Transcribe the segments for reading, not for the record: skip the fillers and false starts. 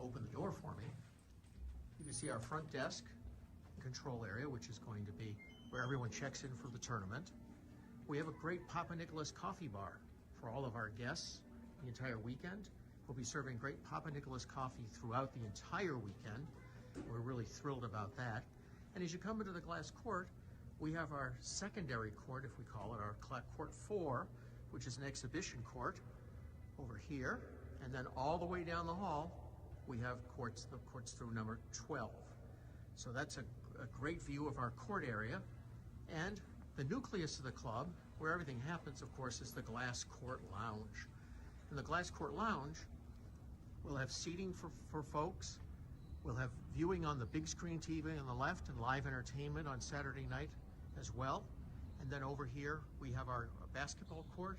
open the door for me, you can see our front desk control area, which is going to be where everyone checks in for the tournament. We have a great PapaNicholas coffee bar for all of our guests the entire weekend. We'll be serving great PapaNicholas coffee throughout the entire weekend. We're really thrilled about that. And as you come into the glass court, we have our secondary court, if we call it, our court 4, which is an exhibition court over here. And then all the way down the hall, we have the courts through number 12. So that's a great view of our court area. And the nucleus of the club, where everything happens, of course, is the glass court lounge. In the glass court lounge, we'll have seating for folks. We'll have viewing on the big screen TV on the left and live entertainment on Saturday night as well. And then over here, we have our basketball court,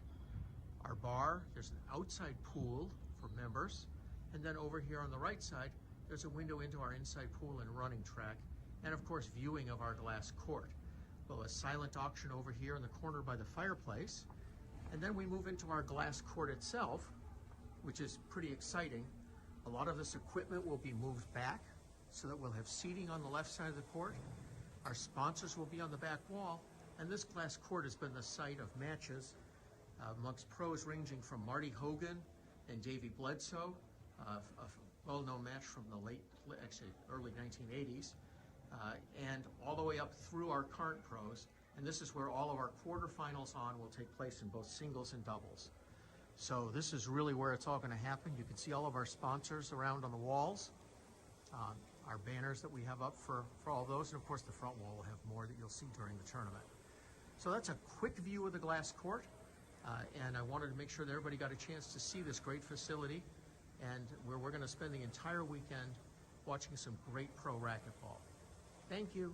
our bar. There's an outside pool for members. And then over here on the right side, there's a window into our inside pool and running track. And of course, viewing of our glass court. We'll have a silent auction over here in the corner by the fireplace. And then we move into our glass court itself, which is pretty exciting. A lot of this equipment will be moved back so that we'll have seating on the left side of the court. Our sponsors will be on the back wall, and this glass court has been the site of matches amongst pros ranging from Marty Hogan and Davey Bledsoe, a well-known match from the early 1980s, and all the way up through our current pros. And this is where all of our quarterfinals will take place in both singles and doubles. So this is really where it's all going to happen. You can see all of our sponsors around on the walls, our banners that we have up for all those, and of course the front wall will have more that you'll see during the tournament. So that's a quick view of the glass court, and I wanted to make sure that everybody got a chance to see this great facility, and where we're going to spend the entire weekend watching some great pro racquetball. Thank you.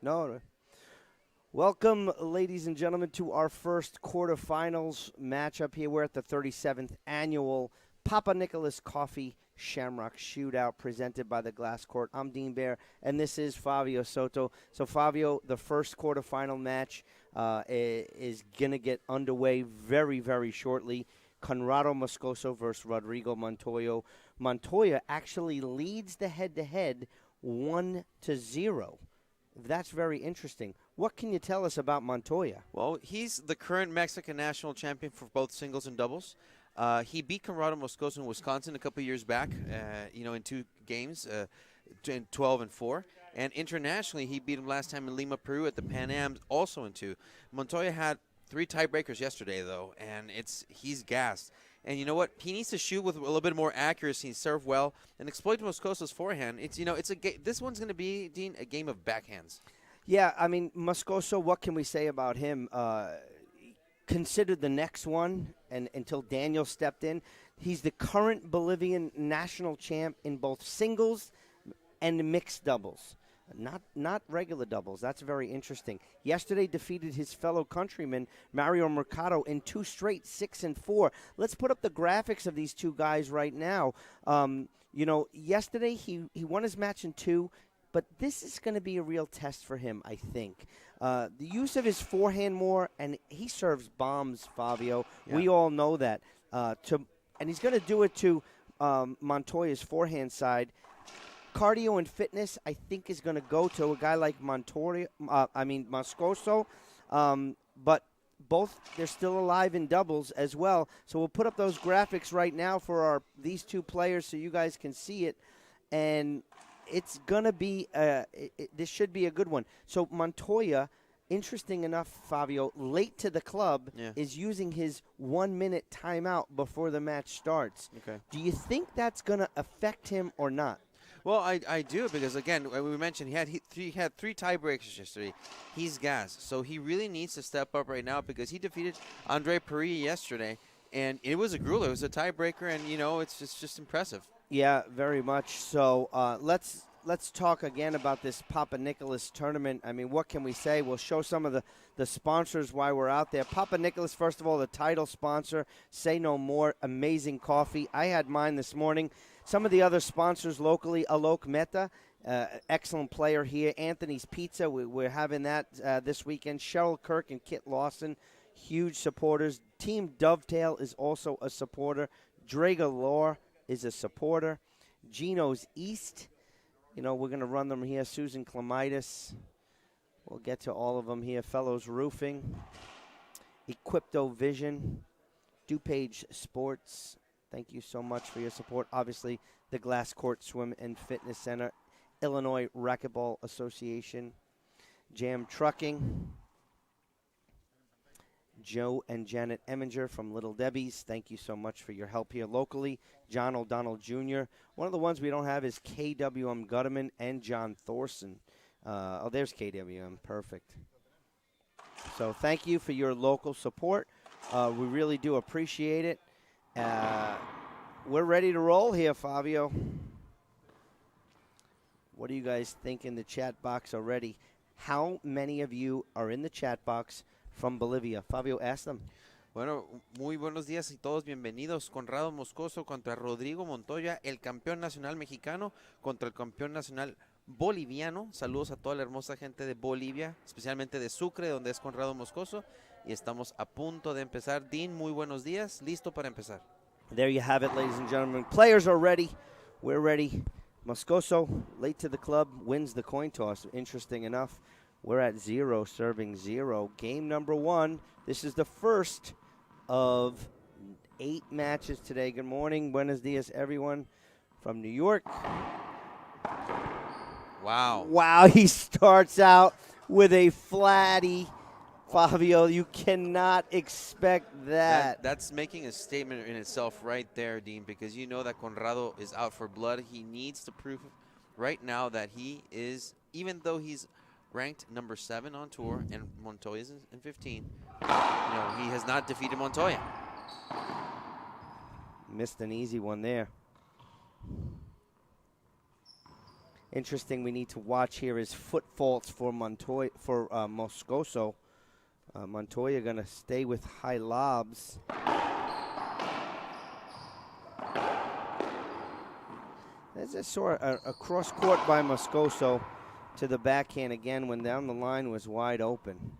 No. Welcome, ladies and gentlemen, to our first quarterfinals matchup here. We're at the 37th annual PapaNicholas Coffee Shamrock Shootout presented by the Glass Court. I'm Dean Bear, and this is Fabio Soto. So, Fabio, the first quarterfinal match is going to get underway very, very shortly. Conrrado Moscoso versus Rodrigo Montoya. Montoya actually leads the head-to-head 1-0. That's very interesting. What can you tell us about Montoya? Well, he's the current Mexican national champion for both singles and doubles. He beat Conrrado Moscoso in Wisconsin a couple years back, in 2 games, in 12-4. And internationally, he beat him last time in Lima, Peru at the Pan Ams, also in 2. Montoya had 3 tiebreakers yesterday, though, and he's gassed. And you know what? He needs to shoot with a little bit more accuracy, serve well, and exploit Moscoso's forehand. This one's going to be, Dean, a game of backhands. Yeah, I mean, Moscoso, what can we say about him? Considered the next one, and until Daniel stepped in, he's the current Bolivian national champ in both singles and mixed doubles. Not regular doubles. That's very interesting. Yesterday defeated his fellow countryman, Mario Mercado, in 2 straight, 6-4. Let's put up the graphics of these 2 guys right now. Yesterday he won his match in 2, but this is going to be a real test for him, I think. The use of his forehand more, and he serves bombs, Fabio. Yeah. We all know that. And he's going to do it to Montoya's forehand side. Cardio and fitness, I think, is going to go to a guy like Moscoso. But both, they're still alive in doubles as well. So we'll put up those graphics right now for these 2 players so you guys can see it. And it's going to be, this should be a good one. So Montoya, interesting enough, Fabio, late to the club, is using his 1-minute timeout before the match starts. Okay. Do you think that's going to affect him or not? Well, I do, because, again, we mentioned he had 3 tiebreakers yesterday. He's gassed. So he really needs to step up right now, because he defeated Andre Paris yesterday, and it was a grueler. It was a tiebreaker, and, it's just impressive. Yeah, very much. So let's talk again about this PapaNicholas tournament. I mean, what can we say? We'll show some of the sponsors while we're out there. PapaNicholas, first of all, the title sponsor. Say no more. Amazing coffee. I had mine this morning. Some of the other sponsors locally, Alok Mehta, excellent player here. Anthony's Pizza, we're having that this weekend. Cheryl Kirk and Kit Lawson, huge supporters. Team Dovetail is also a supporter. Draga Lore is a supporter. Gino's East, we're going to run them here. Susan Clemitis, we'll get to all of them here. Fellows Roofing, Equipto Vision, DuPage Sports, thank you so much for your support. Obviously, the Glass Court Swim and Fitness Center, Illinois Racquetball Association, Jam Trucking, Joe and Janet Eminger from Little Debbie's. Thank you so much for your help here locally. John O'Donnell Jr. One of the ones we don't have is KWM Gutterman and John Thorson. There's KWM. Perfect. So thank you for your local support. We really do appreciate it. We're ready to roll here, Fabio. What do you guys think in the chat box already? How many of you are in the chat box from Bolivia? Fabio, ask them. Bueno, muy buenos días y todos bienvenidos. Conrrado Moscoso contra Rodrigo Montoya, el campeón nacional mexicano contra el campeón nacional boliviano. Saludos a toda la hermosa gente de Bolivia, especialmente de Sucre, donde es Conrrado Moscoso. Y estamos a punto de empezar. Dean, muy buenos días. Listo para empezar. There you have it, ladies and gentlemen. Players are ready. We're ready. Moscoso, late to the club, wins the coin toss. Interesting enough. We're at 0, serving 0. Game number 1. This is the first of 8 matches today. Good morning. Buenos dias, everyone from New York. Wow. Wow, he starts out with a flatty. Fabio, you cannot expect that. That's making a statement in itself right there, Dean, because you know that Conrrado is out for blood. He needs to prove right now that he is, even though he's ranked number 7 on tour, and Montoya's in 15. He has not defeated Montoya. Missed an easy one there. Interesting. We need to watch here his foot faults for Montoya, for Moscoso. Montoya going to stay with high lobs. There's a cross court by Moscoso to the backhand again when down the line was wide open.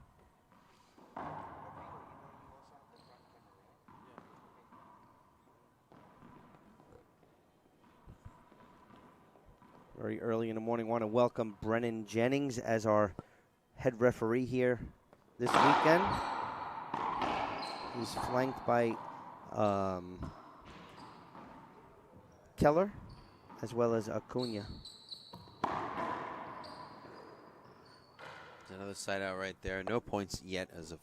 Very early in the morning, want to welcome Brennan Jennings as our head referee here this weekend. He's flanked by Keller as well as Acuna. Another side out right there. No points yet as of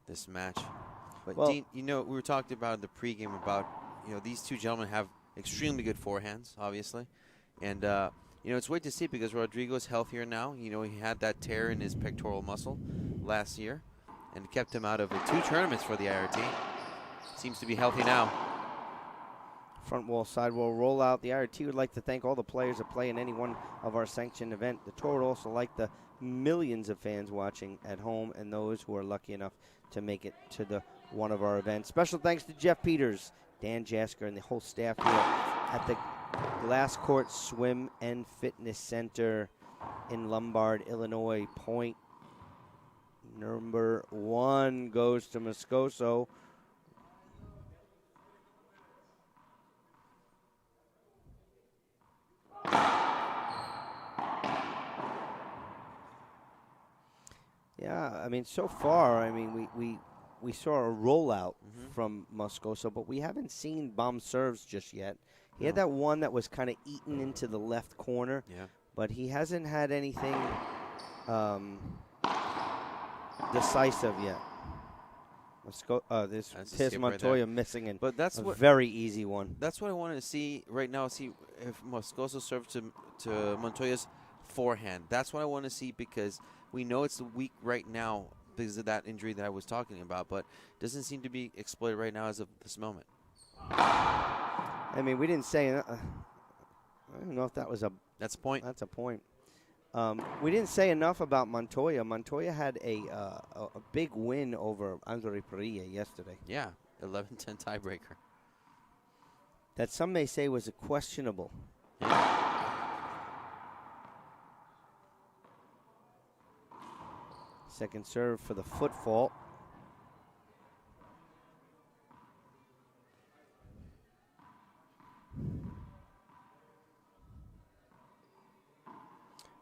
this match. But well, Dean, we were talking about in the pregame about, these two gentlemen have extremely good forehands, obviously. And, it's weird to see because Rodrigo is healthier now. He had that tear in his pectoral muscle last year and kept him out of 2 tournaments for the IRT. Seems to be healthy now. Front wall, side wall rollout. The IRT would like to thank all the players that play in any one of our sanctioned event. The tour would also like the millions of fans watching at home and those who are lucky enough to make it to one of our events. Special thanks to Jeff Peters, Dan Jasker, and the whole staff here at the Glass Court Swim and Fitness Center in Lombard, Illinois. Point number 1 goes to Moscoso. Yeah, I mean, so far, we saw a rollout from Moscoso, but we haven't seen bomb serves just yet. He had that one that was kind of eaten into the left corner, but he hasn't had anything decisive yet. Here's Montoya missing but that's a what, very easy one. That's what I want to see right now, see if Moscoso serves to Montoya's forehand. That's what I want to see because we know it's weak right now because of that injury that I was talking about, but doesn't seem to be exploited right now as of this moment. I mean, we didn't say I don't know if that was a. That's a point. That's a point. We didn't say enough about Montoya. Montoya had a big win over Andre Perea yesterday. Yeah, 11-10 tiebreaker. That some may say was a questionable. Yeah. Second serve for the foot fault.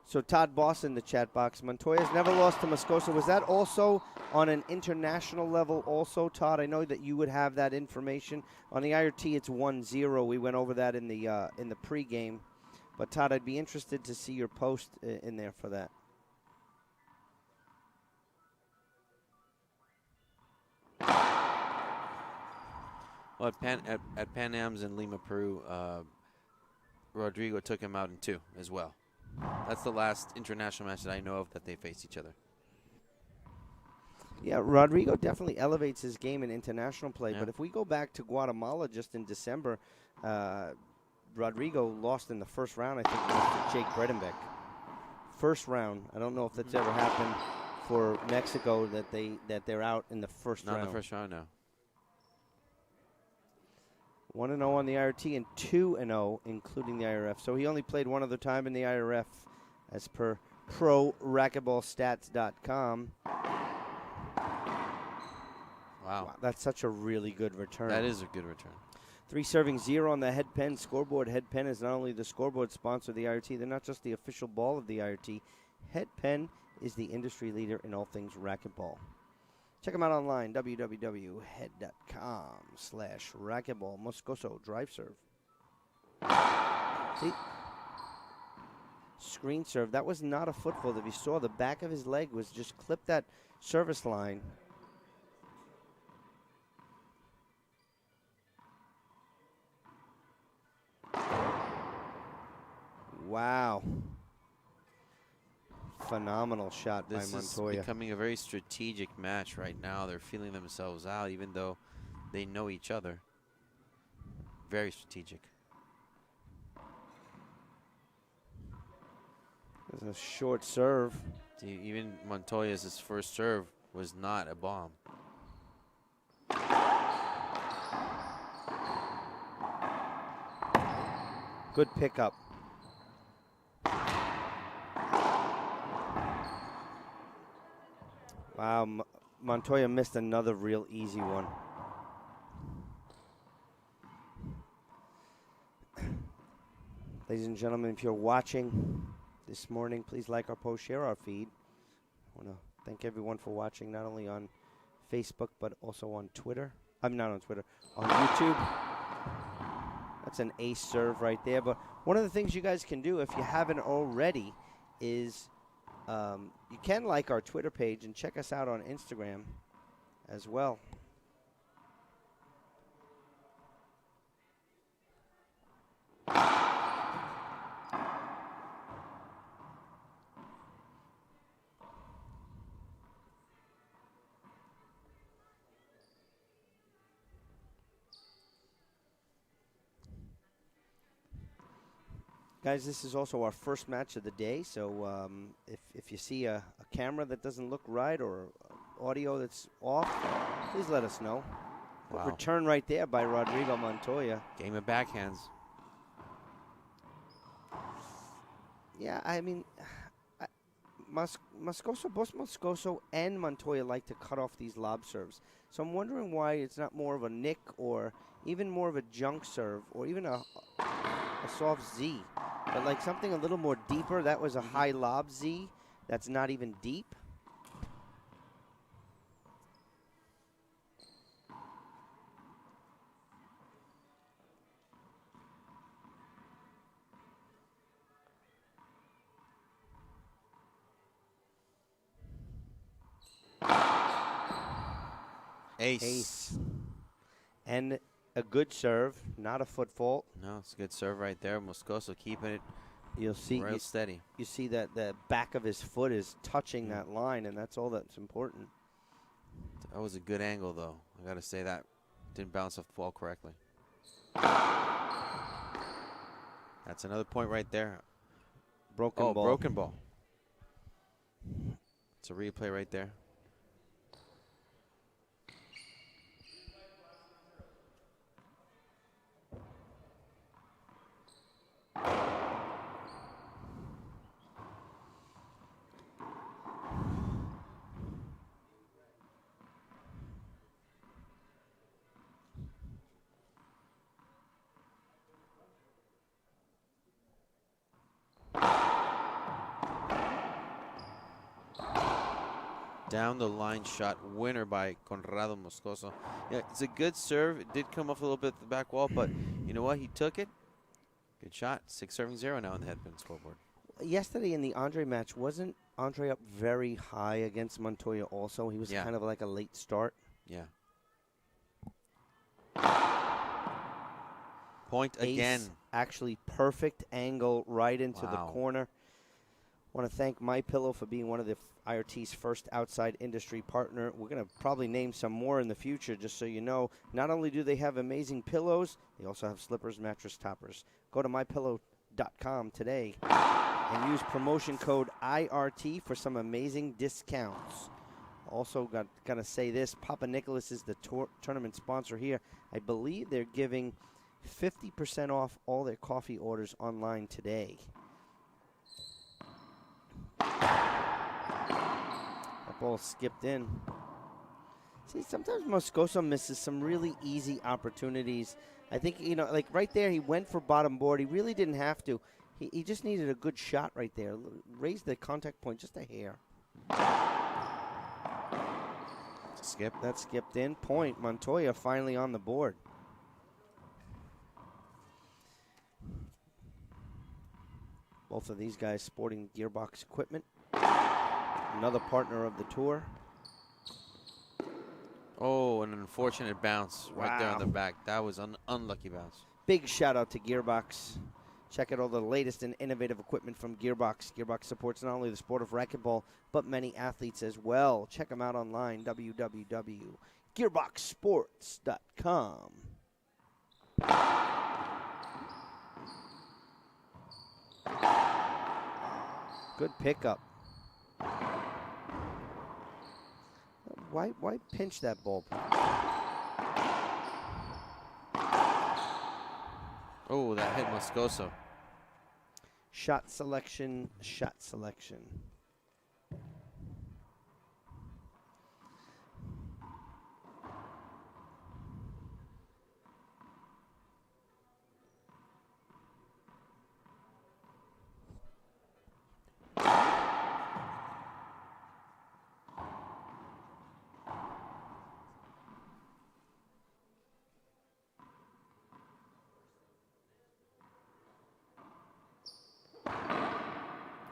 So Todd Boss in the chat box. Montoya's never lost to Moscoso. Was that also on an international level also, Todd? I know that you would have that information. On the IRT, it's 1-0. We went over that in the pregame. But, Todd, I'd be interested to see your post in there for that. Well, at Pan Am's in Lima, Peru, Rodrigo took him out in 2 as well. That's the last international match that I know of that they faced each other. Yeah, Rodrigo definitely elevates his game in international play. Yeah. But if we go back to Guatemala just in December, Rodrigo lost in the first round, I think it was to Jake Bredenbeck. First round. I don't know if that's ever happened for Mexico that they're out in the first round. Not in the first round, no. 1-0 on the IRT and 2-0 including the IRF. So he only played one other time in the IRF as per ProRacquetballStats.com. Wow. That's such a really good return. That is a good return. 3 serving 0 on the Head Pen scoreboard. Head Pen is not only the scoreboard sponsor of the IRT, they're not just the official ball of the IRT. Head Pen is the industry leader in all things racquetball. Check them out online, www.head.com/racquetball. Moscoso drive serve. See? Screen serve. That was not a foot fault. If you saw, the back of his leg was just clipped that service line. Wow. Phenomenal shot by Montoya. This is becoming a very strategic match right now. They're feeling themselves out, even though they know each other. Very strategic. There's a short serve. Even Montoya's first serve was not a bomb. Good pickup. Wow, Montoya missed another real easy one. Ladies and gentlemen, if you're watching this morning, please like our post, share our feed. I want to thank everyone for watching, not only on Facebook, but also on Twitter. I'm not on Twitter, on YouTube. That's an ace serve right there. But one of the things you guys can do, if you haven't already, is you can like our Twitter page and check us out on Instagram as well. Guys, this is also our first match of the day, so if you see a camera that doesn't look right or audio that's off, please let us know. Wow. Return right there by Rodrigo Montoya. Game of backhands. Yeah, I mean, Moscoso, both Moscoso and Montoya like to cut off these lob serves. So I'm wondering why it's not more of a nick or even more of a junk serve or even a soft Z. But like something a little more deeper. That was a high lob Z. That's not even deep. Ace. And a good serve, not a foot fault. No, it's a good serve right there. Moscoso keeping it You'll see real steady. You see that the back of his foot is touching that line, and that's all that's important. That was a good angle, though. I got to say that. Didn't bounce off the ball correctly. That's another point right there. Broken ball. Broken ball. It's a replay right there. Down the line shot, winner by Conrrado Moscoso. Yeah, it's a good serve. It did come off a little bit at the back wall, but you know what? He took it. Good shot. 6-0 now on the headpin scoreboard. Yesterday in the Andre match, wasn't Andre up very high against Montoya also? He was kind of like a late start. Yeah. Point Ace, again. Actually perfect angle right into the corner. Want to thank MyPillow for being one of the IRT's first outside industry partner. We're going to probably name some more in the future, just so you know. Not only do they have amazing pillows, they also have slippers, mattress toppers. Go to mypillow.com today and use promotion code IRT for some amazing discounts. Also, got to say this, PapaNicholas is the tournament sponsor here. I believe they're giving 50% off all their coffee orders online today. That ball skipped in. See, sometimes Moscoso misses some really easy opportunities. I think, like right there, he went for bottom board. He really didn't have to. He just needed a good shot right there. Raise the contact point just a hair. Skip. That skipped in. Point. Montoya finally on the board. Both of these guys sporting gearbox equipment. Another partner of the tour. Oh, an unfortunate bounce right there on the back. That was an unlucky bounce. Big shout out to Gearbox. Check out all the latest and innovative equipment from Gearbox. Gearbox supports not only the sport of racquetball, but many athletes as well. Check them out online, www.gearboxsports.com. Good pickup. Why pinch that ball? Oh, that hit Moscoso. Shot selection, shot selection.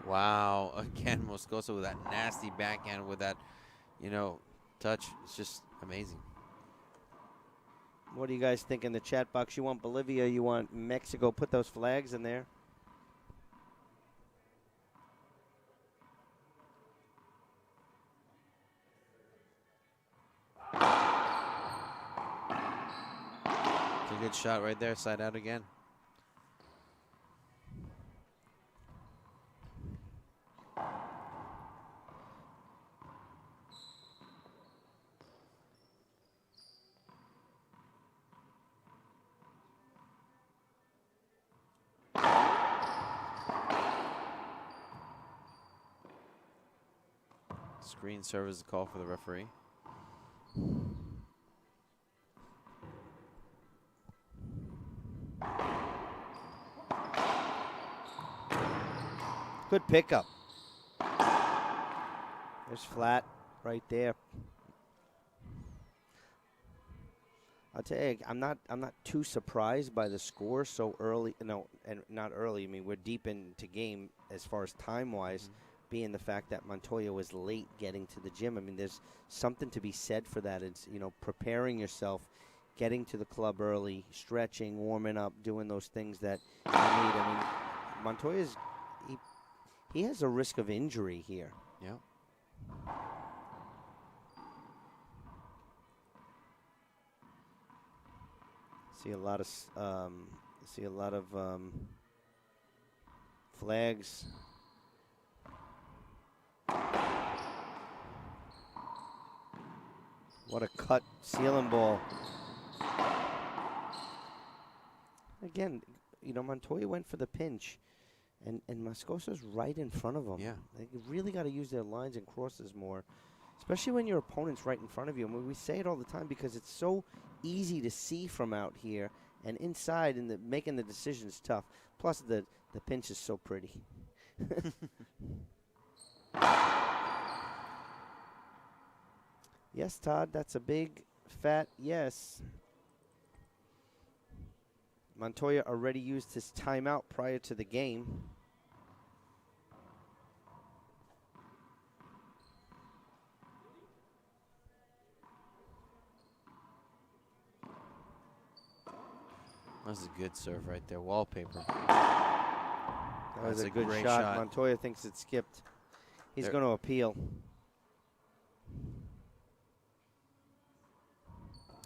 Wow, again, Moscoso with that nasty backhand with that, touch. It's just amazing. What do you guys think in the chat box? You want Bolivia? You want Mexico? Put those flags in there. It's a good shot right there, side out again. Screen serve is a call for the referee. Good pickup. There's flat right there. I'll tell you, I'm not too surprised by the score so early. No, and not early. I mean, we're deep into game as far as time-wise, being the fact that Montoya was late getting to the gym. I mean, there's something to be said for that. It's, preparing yourself, getting to the club early, stretching, warming up, doing those things that you need. I mean, Montoya's, he has a risk of injury here. Yeah. See a lot of Flags. What a cut ceiling ball. Again, you know, Montoya went for the pinch, and Moscoso's right in front of him. Yeah. They really got to use their lines and crosses more, especially when your opponent's right in front of you. And we say it all the time because it's so easy to see from out here, and inside, and making the decisions tough. Plus, the pinch is so pretty. Yes, Todd, that's a big, fat yes. Montoya already used his timeout prior to the game. That's a good serve right there. Wallpaper. That was a good great shot. Montoya thinks it skipped. He's going to appeal.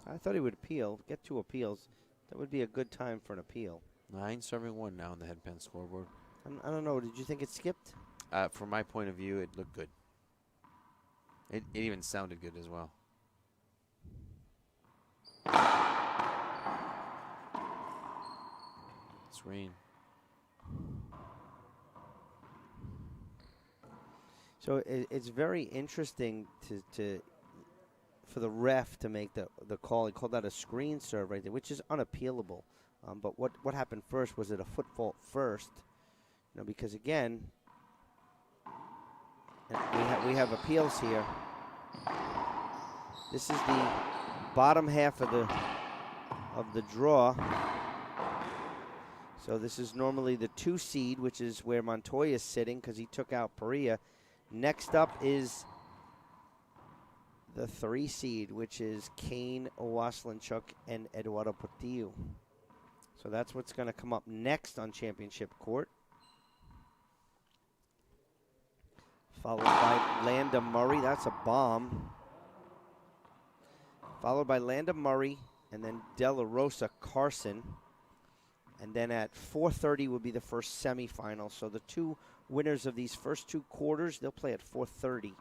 I thought he would appeal, get 2 appeals. That would be a good time for an appeal. 9 serving 1 now on the headpan scoreboard. I don't know. Did you think it skipped? From my point of view, it looked good. It even sounded good as well. Screen. So it's very interesting for the ref to make the call. He called that a screen serve right there, which is unappealable. But what happened first? Was it a foot fault first? You know, because again, we have appeals here. This is the bottom half of the draw. So this is normally the 2 seed, which is where Montoya is sitting because he took out Perea. Next up is the 3 seed, which is Kane Owaslanchuk and Eduardo Portillo. So that's what's going to come up next on championship court. Followed by Landa Murray. That's a bomb. Followed by Landa Murray and then De La Rosa Carson. And then at 4:30 will be the first semifinal. So the 2 winners of these first 2 quarters, they'll play at 4:30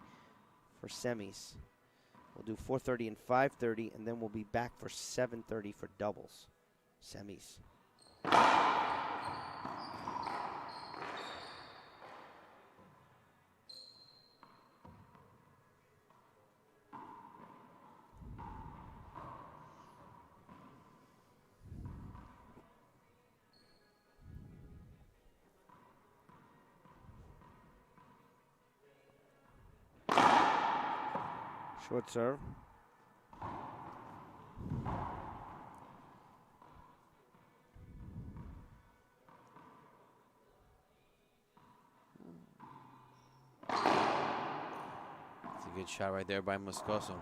for semis. We'll do 4:30 and 5:30, and then we'll be back for 7:30 for doubles, semis. Short serve. It's a good shot right there by Moscoso.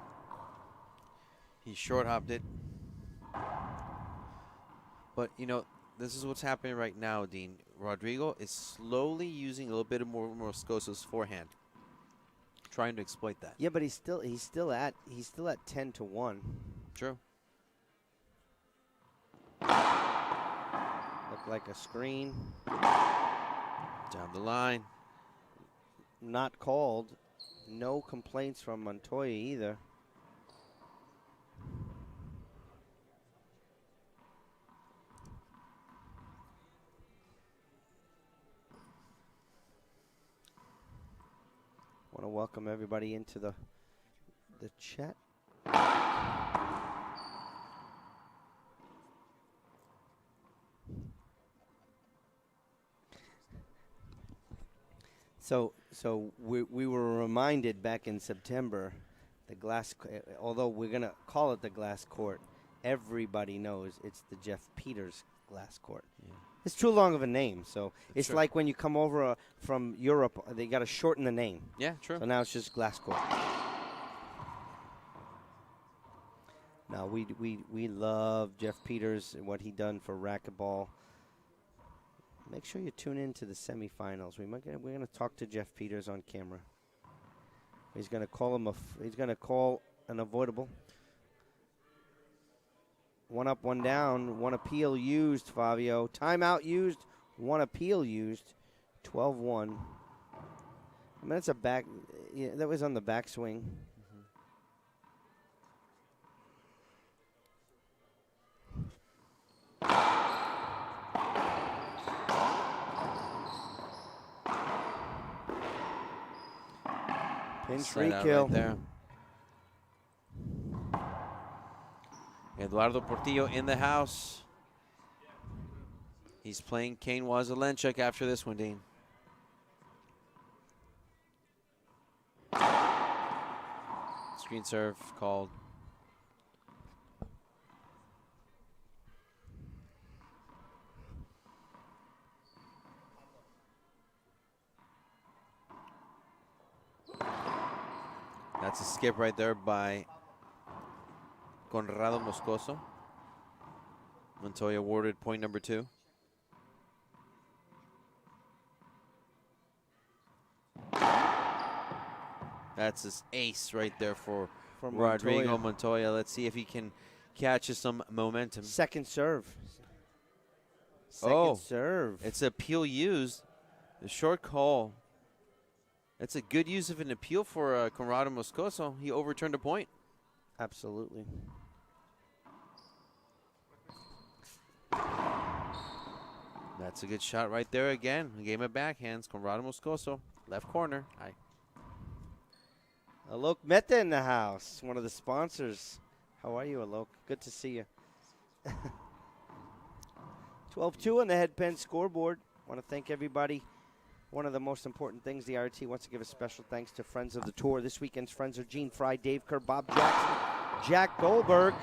He short hopped it. But, you know, this is what's happening right now, Dean. Rodrigo is slowly using a little bit more Moscoso's forehand, trying to exploit that. Yeah, but he's still at 10-1. True. Looked like a screen. Down the line. Not called. No complaints from Montoya either. Want to welcome everybody into the chat. So we were reminded back in September, although we're going to call it the glass court, everybody knows it's the Jeff Peters glass court. Yeah. It's too long of a name, so it's True. like when you come over from Europe, they got to shorten the name. Yeah, true. So now it's just glass court. Now we love Jeff Peters and what he done for racquetball. Make sure you tune in to the semifinals. We're going to talk to Jeff Peters on camera. He's going to call he's going to call an avoidable. 1 up, 1 down, 1 appeal used, Fabio. Timeout used, 1 appeal used. 12-1. I mean, that's a back. Yeah, that was on the backswing. Pin tree kill. Right there. Eduardo Portillo in the house. He's playing Kane Wazelenchuk after this one, Dean. Screen serve called. That's a skip right there by Conrrado Moscoso. Montoya awarded point number 2. That's his ace right there for Rodrigo Montoya. Let's see if he can catch some momentum. Second serve. Second serve. It's an appeal used. The short call. That's a good use of an appeal for Conrrado Moscoso. He overturned a point. Absolutely. That's a good shot right there again. Game of backhands. Conrrado Moscoso, left corner. Hi. Alok Mehta in the house, one of the sponsors. How are you, Alok? Good to see you. 12-2 on the headpen scoreboard. Want to thank everybody. One of the most important things, the RT wants to give a special thanks to Friends of the Tour. This weekend's friends are Gene Fry, Dave Kerr, Bob Jackson, Jack Goldberg,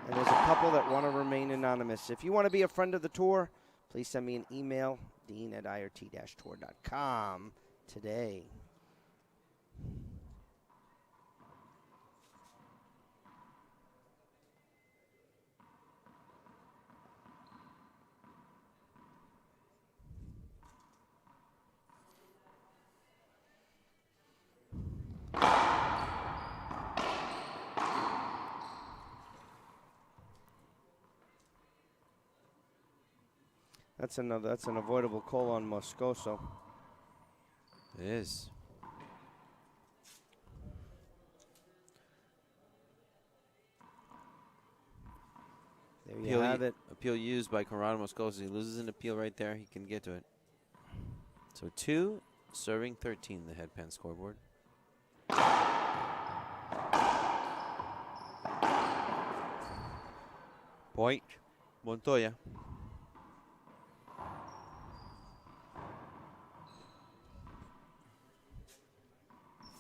and there's a couple that want to remain anonymous. If you want to be a friend of the tour, please send me an email, dean@irt-tour.com today. That's an avoidable call on Moscoso. It is. There you have it. Appeal used by Conrrado Moscoso. He loses an appeal right there. He can get to it. So 2, serving 13, the headpan scoreboard. Point, Montoya.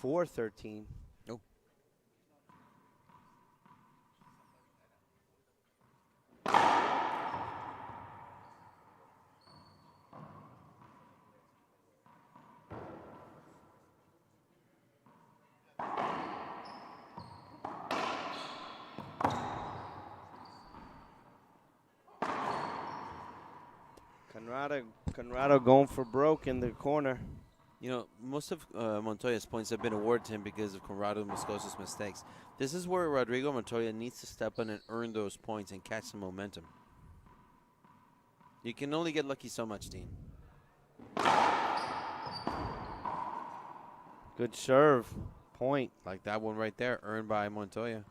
4-13. Oh. Conrrado going for broke in the corner. You know, most of Montoya's points have been awarded to him because of Conrrado Moscoso's mistakes. This is where Rodrigo Montoya needs to step in and earn those points and catch some momentum. You can only get lucky so much, Dean. Good serve. Point. Like that one right there, earned by Montoya.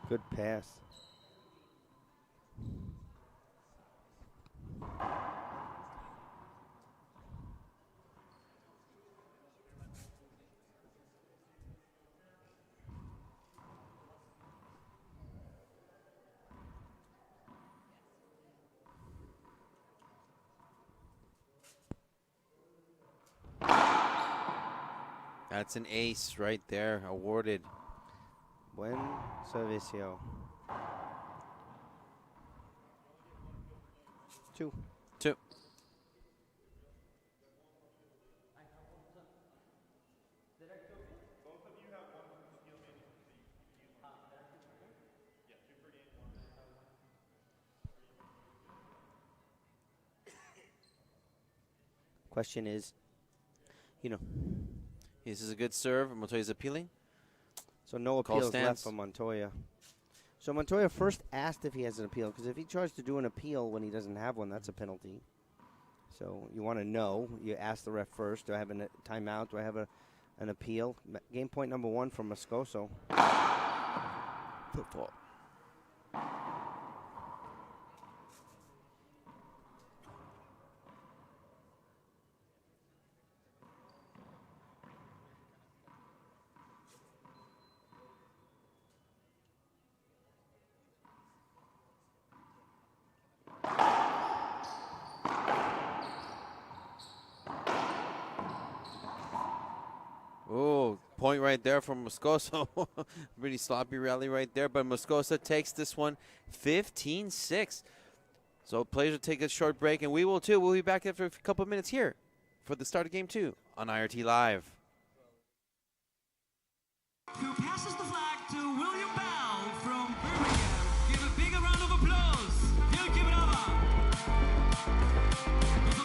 Good pass. That's an ace right there, awarded. Buen servicio. 2. Question is, This is a good serve. Montoya's appealing. So no Call appeals left stands. for Montoya. So Montoya first asked if he has an appeal, because if he tries to do an appeal when he doesn't have one, that's a penalty. So you want to know. You ask the ref first. Do I have a timeout? Do I have an appeal? Game point number 1 from Moscoso. Football. Oh, point right there from Moscoso. Really sloppy rally right there, but Moscoso takes this one 15-6. So players will take a short break, and we will too. We'll be back after a couple of minutes here for the start of Game 2 on IRT Live. Who passes the flag to William Bell from Birmingham. Give a big round of applause. He'll give it over.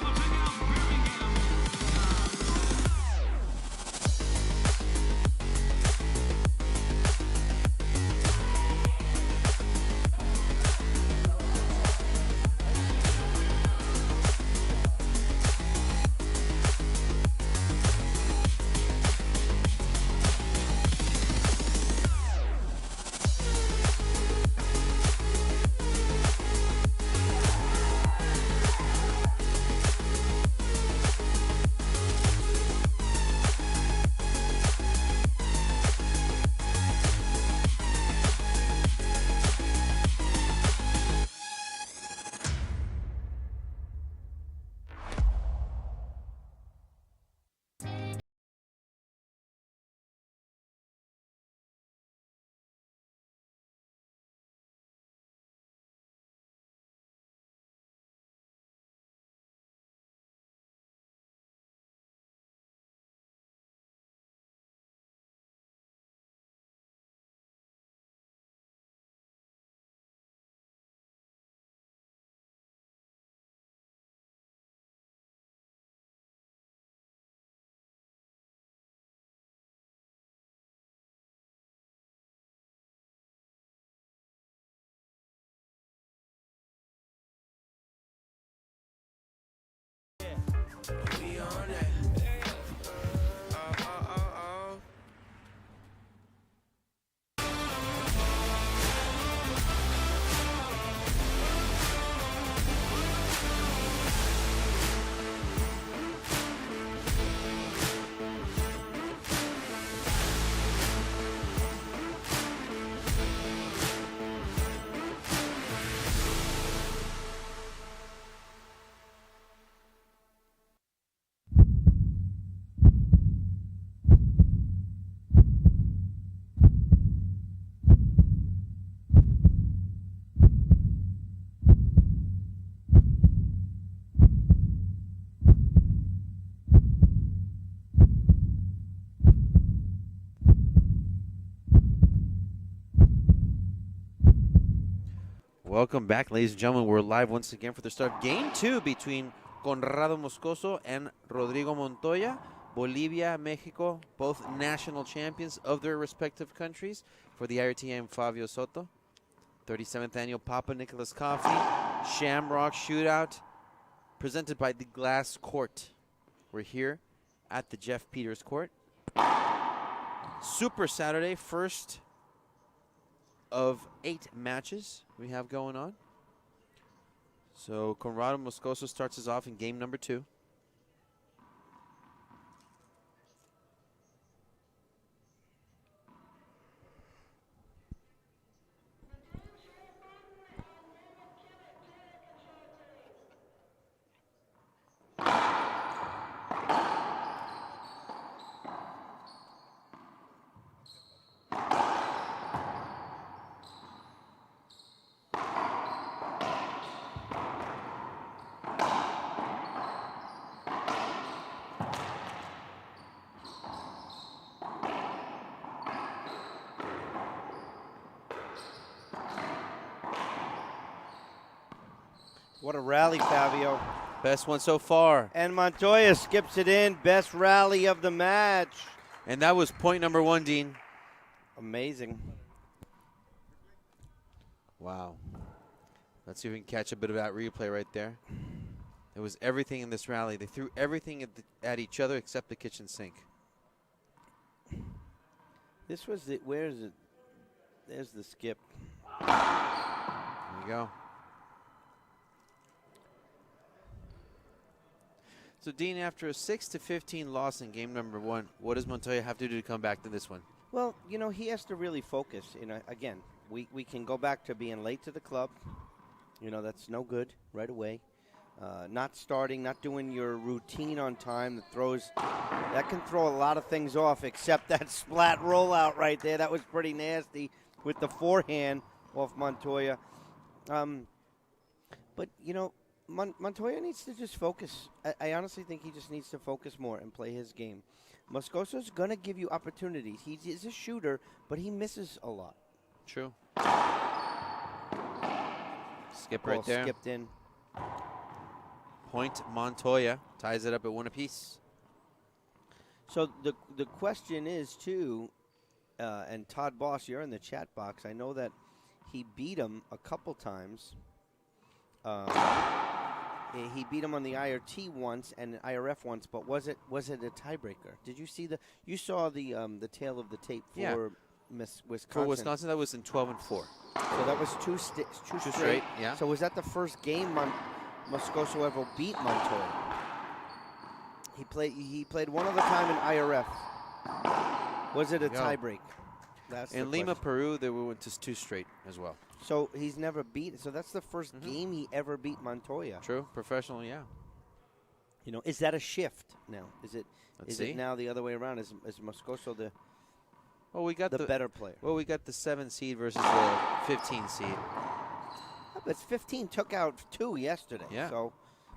Los Montoya of Birmingham. Welcome back, ladies and gentlemen. We're live once again for the start of Game 2 between Conrrado Moscoso and Rodrigo Montoya. Bolivia, Mexico, both national champions of their respective countries. For the IRT, I'm Fabio Soto. 37th annual PapaNicholas Coffee Shamrock Shootout, presented by the Glass Court. We're here at the Jeff Peters Court. Super Saturday, first of 8 matches we have going on. So Conrrado Moscoso starts us off in game number 2. What a rally, Fabio. Best one so far. And Montoya skips it in. Best rally of the match. And that was point number 1, Dean. Amazing. Wow. Let's see if we can catch a bit of that replay right there. It was everything in this rally. They threw everything at each other except the kitchen sink. This was the, where is it? There's the skip. There you go. So, Dean, after a 6-15 loss in game number 1, what does Montoya have to do to come back to this one? Well, you know, he has to really focus. You know, again, we can go back to being late to the club. You know, that's no good right away. Not starting, not doing your routine on time. That can throw a lot of things off, except that splat rollout right there. That was pretty nasty with the forehand off Montoya. But, you know, Montoya needs to just focus. I honestly think he just needs to focus more and play his game. Moscoso's going to give you opportunities. He is a shooter, but he misses a lot. True. Skip right there. Skipped in. Point Montoya ties it up at 1 apiece. So the question is, too, and Todd Boss, you're in the chat box. I know that he beat him a couple times. He beat him on the IRT once and IRF once, but was it a tiebreaker? Did you see you saw the tail of the tape for Miss Wisconsin? For Wisconsin, that was in 12-4. So that was two straight. Yeah. So was that the first game Moscoso ever beat Montoya? He played one other time in IRF. Was it a tiebreak? That's in Lima, Peru, they went to 2 straight as well. So he's never beat. So that's the first game he ever beat Montoya. True, professional, yeah. You know, is that a shift now? Is it Let's is see. it now the other way around? Is Moscoso the the better player? Well, we got the 7 seed versus the 15 seed. But 15 took out 2 yesterday. Yeah. So,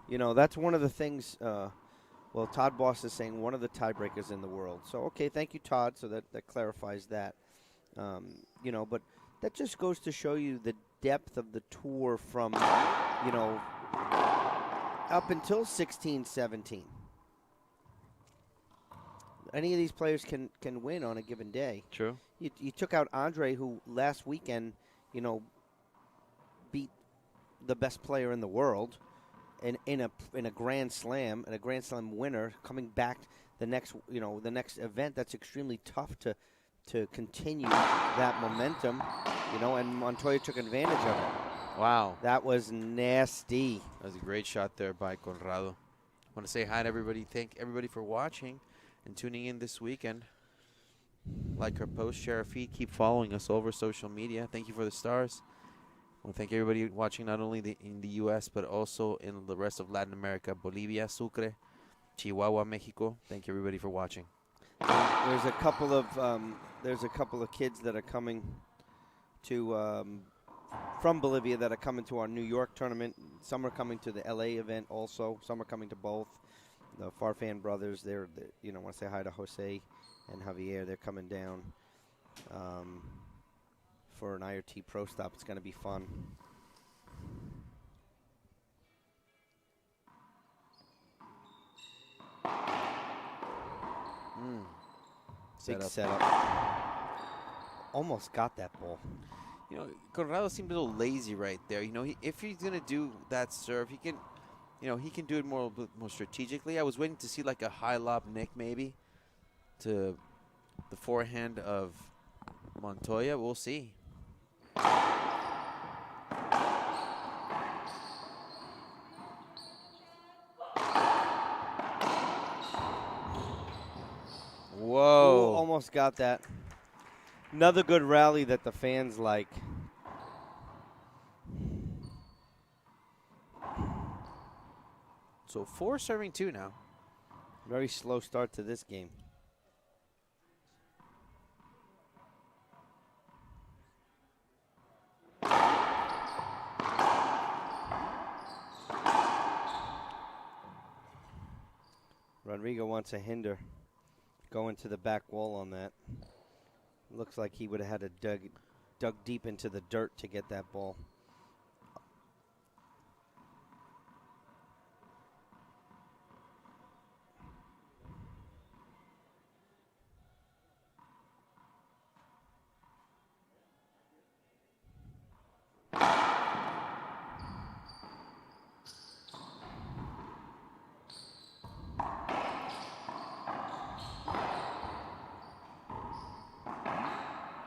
you know, that's one of the things. Well, Todd Boss is saying one of the tiebreakers in the world. So, okay, thank you, Todd. So that clarifies that. You know, but that just goes to show you the depth of the tour from, you know, up until 16, 17. Any of these players can win on a given day. True. You took out Andre, who last weekend, you know, beat the best player in the world in a Grand Slam, and a Grand Slam winner coming back the next event. That's extremely tough to continue that momentum, you know, and Montoya took advantage of it. Wow. That was nasty. That was a great shot there by Conrrado. I want to say hi to everybody. Thank everybody for watching and tuning in this weekend. Like our post, share our feed, keep following us over social media. Thank you for the stars. I want to thank everybody watching not only in the U.S., but also in the rest of Latin America, Bolivia, Sucre, Chihuahua, Mexico. Thank you, everybody, for watching. There's a couple of kids that are coming to from Bolivia that are coming to our New York tournament. Some are coming to the L.A. event also. Some are coming to both. The Farfan brothers, they're you know, want to say hi to Jose and Javier. They're coming down for an IRT Pro Stop. It's going to be fun. Big setup. Almost got that ball. You know, Conrrado seemed a little lazy right there. You know, if he's going to do that serve, he can, you know, he can do it more strategically. I was waiting to see like a high lob nick maybe to the forehand of Montoya. We'll see. Whoa. Ooh, almost got that. Another good rally that the fans like. So 4 serving 2 now. Very slow start to this game. Rodrigo wants a hinder. Going to the back wall on that. Looks like he would have had to dug deep into the dirt to get that ball.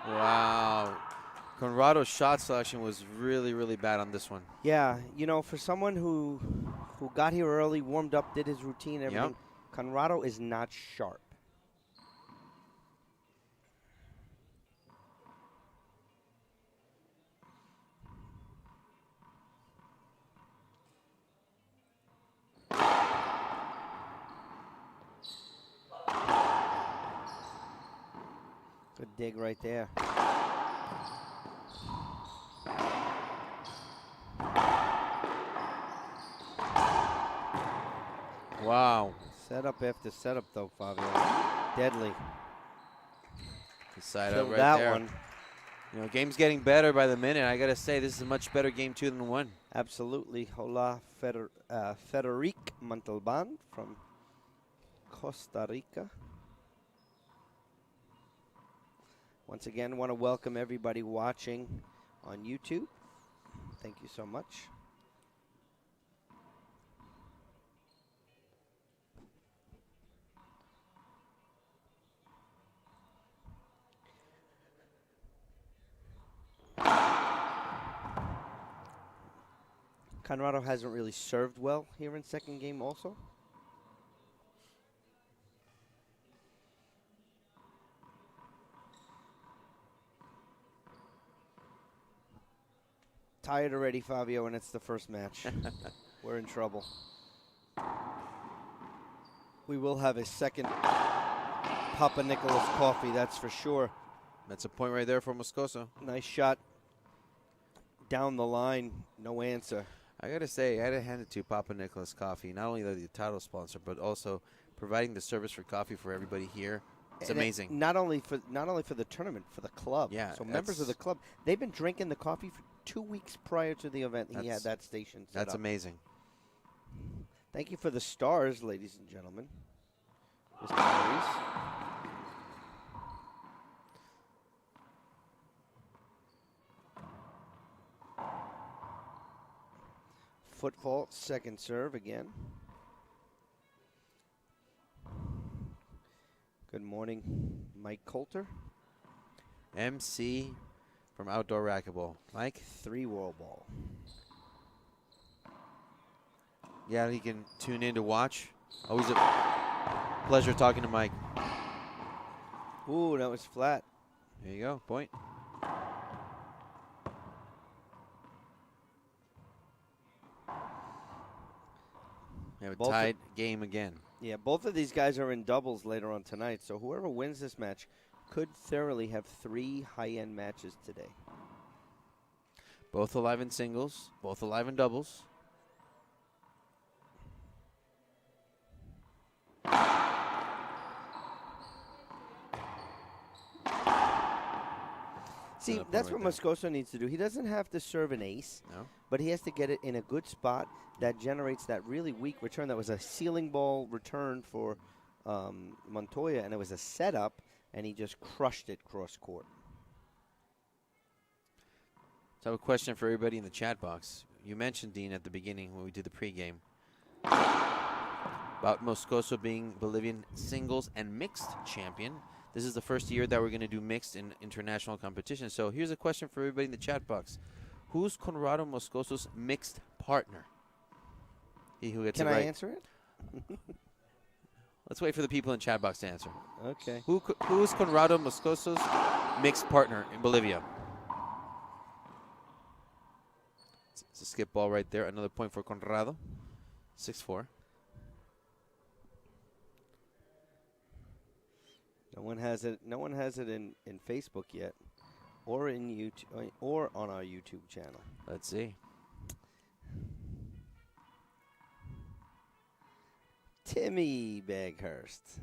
Wow. Conrrado's shot selection was really, really bad on this one. Yeah, for someone who got here early, warmed up, did his routine, everything, Conrrado is not sharp. Good dig right there. Wow. Setup after setup, though, Fabio. Deadly. The side Killed up right that there. one. Game's getting better by the minute. I got to say, this is a much better game 2 than 1. Absolutely. Hola, Federic Montalban from Costa Rica. Once again, want to welcome everybody watching on YouTube. Thank you so much. Conrrado hasn't really served well here in second game also. Tired already, Fabio, and it's the first match. We're in trouble. We will have a second PapaNicholas coffee, that's for sure. That's a point right there for Moscoso. Nice shot down the line, no answer. I got to say, I had to hand it to PapaNicholas Coffee. Not only the title sponsor, but also providing the service for coffee for everybody here. It's And amazing. Not only for the tournament, for the club. Yeah, So members of the club, they've been drinking the coffee for 2 weeks prior to the event. He had that station set That's up. amazing. Thank you for the stars, ladies and gentlemen. Mr. Maurice. Foot fault, second serve again. Good morning, Mike Coulter. MC from Outdoor Racquetball. Mike? 3 wall ball. Yeah, he can tune in to watch. Always a pleasure talking to Mike. Ooh, that was flat. There you go, point. We have a Both tied game again. Yeah, both of these guys are in doubles later on tonight, so whoever wins this match could thoroughly have 3 high-end matches today. Both alive in singles, both alive in doubles. See, that's what Moscoso needs to do. He doesn't have to serve an ace, but he has to get it in a good spot that generates that really weak return. That was a ceiling ball return for Montoya, and it was a setup, and he just crushed it cross court. So I have a question for everybody in the chat box. You mentioned, Dean, at the beginning when we did the pregame about Moscoso being Bolivian singles and mixed champion. This is the first year that we're going to do mixed in international competition. So here's a question for everybody in the chat box. Who's Conrrado Moscoso's mixed partner? He who gets it right. Can I answer it? Let's wait for the people in chat box to answer. Okay. Who's Conrrado Moscoso's mixed partner in Bolivia? It's a skip ball right there. Another point for Conrrado. 6-4. No one has it. No one has it in Facebook yet, or in YouTube, or on our YouTube channel. Let's see. Timmy Baghurst.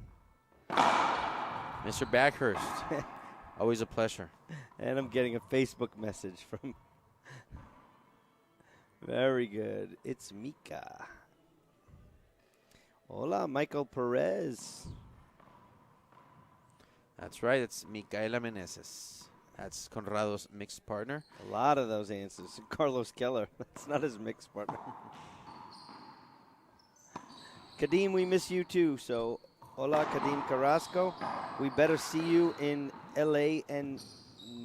Mr. Baghurst. Always a pleasure. And I'm getting a Facebook message from. Very good. It's Mika. Hola, Michael Perez. That's right. It's Micaela Meneses. That's Conrrado's mixed partner. A lot of those answers. Carlos Keller. That's not his mixed partner. Kadeem, we miss you too. So, hola, Kadeem Carrasco. We better see you in LA and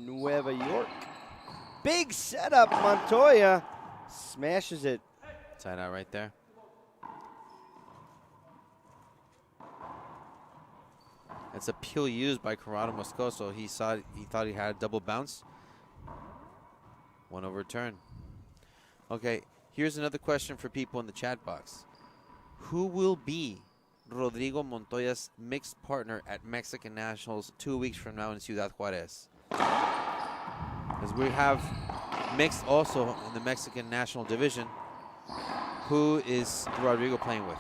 Nueva York. Big setup. Montoya smashes it. Side out right there. That's a peel used by Conrrado Moscoso. He thought he had a double bounce. One overturn. Okay, here's another question for people in the chat box. Who will be Rodrigo Montoya's mixed partner at Mexican Nationals 2 weeks from now in Ciudad Juarez? As we have mixed also in the Mexican National Division. Who is Rodrigo playing with?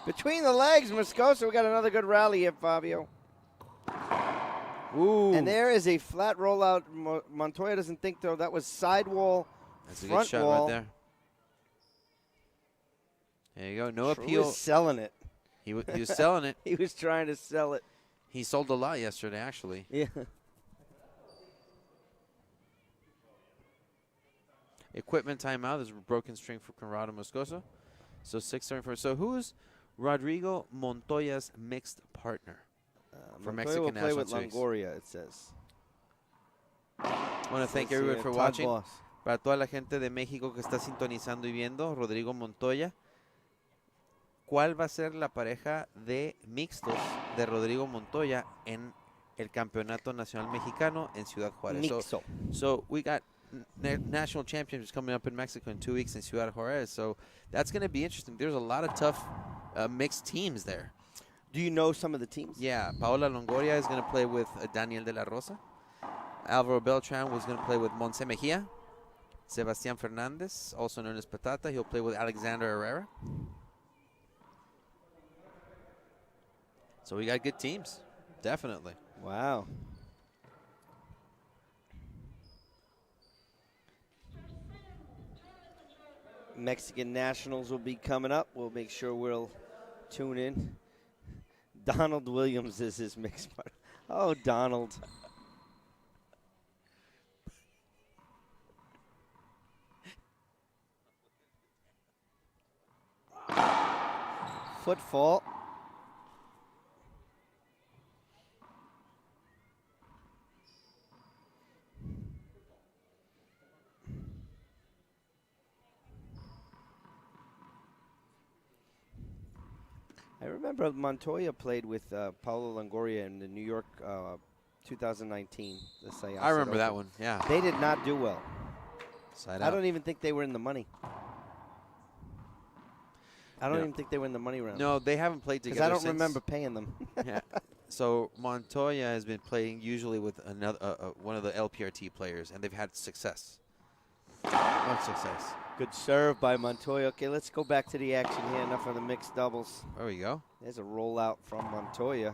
Between the legs, Moscoso. We got another good rally here, Fabio. Ooh. And there is a flat rollout. Montoya doesn't think, though. That was sidewall. That's a front good shot wall. right there. There you go. No True appeal. is selling it. He was selling it. He was trying to sell it. He sold a lot yesterday, actually. Yeah. Equipment timeout. There's a broken string for Conrrado Moscoso. So 6-7-4. So who is Rodrigo Montoya's mixed partner for Montoya Mexican will play National with Series? Longoria, it says. I want to thank Says everyone here, for Todd watching. Boss. Para toda la gente de México que está sintonizando y viendo, Rodrigo Montoya. ¿Cuál va a ser la pareja de mixtos de Rodrigo Montoya en el Campeonato Nacional Mexicano en Ciudad Juárez? Mixo. So we got national championships coming up in Mexico in 2 weeks in Ciudad Juárez. So that's going to be interesting. There's a lot of tough mixed teams there. Do you know some of the teams? Yeah, Paola Longoria is going to play with Daniel de la Rosa. Alvaro Beltran was going to play with Monse Mejia. Sebastián Fernandez, also known as Patata, he'll play with Alexander Herrera. So we got good teams, definitely. Wow. Mexican Nationals will be coming up. We'll make sure we'll tune in. Donald Williams is his mixed partner. Oh, Donald. Footfall. I remember Montoya played with Paulo Longoria in the New York 2019. The Syosset I remember Open. that one, yeah. They did not do well. Side I out. don't even think they were in the money. I don't even think they were in the money round. No, they haven't played together Because I don't since. remember paying them. Yeah. So Montoya has been playing usually with another one of the LPRT players, and they've had success. Much success. Good serve by Montoya. Okay, let's go back to the action here. Enough of the mixed doubles. There we go. There's a rollout from Montoya.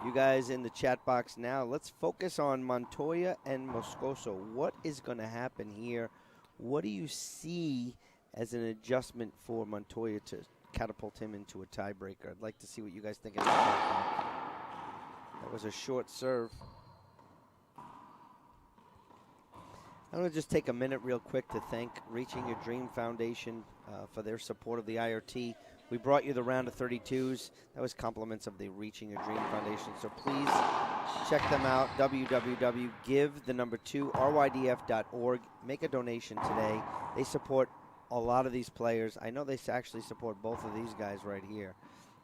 You guys in the chat box now, let's focus on Montoya and Moscoso. What is going to happen here? What do you see as an adjustment for Montoya to catapult him into a tiebreaker? I'd like to see what you guys think of that. That was a short serve. I'm going to just take a minute real quick to thank Reaching Your Dream Foundation for their support of the IRT. We brought you the round of 32s. That was compliments of the Reaching Your Dream Foundation. So please check them out, www.give2rydf.org. Make a donation today. They support a lot of these players. I know they actually support both of these guys right here.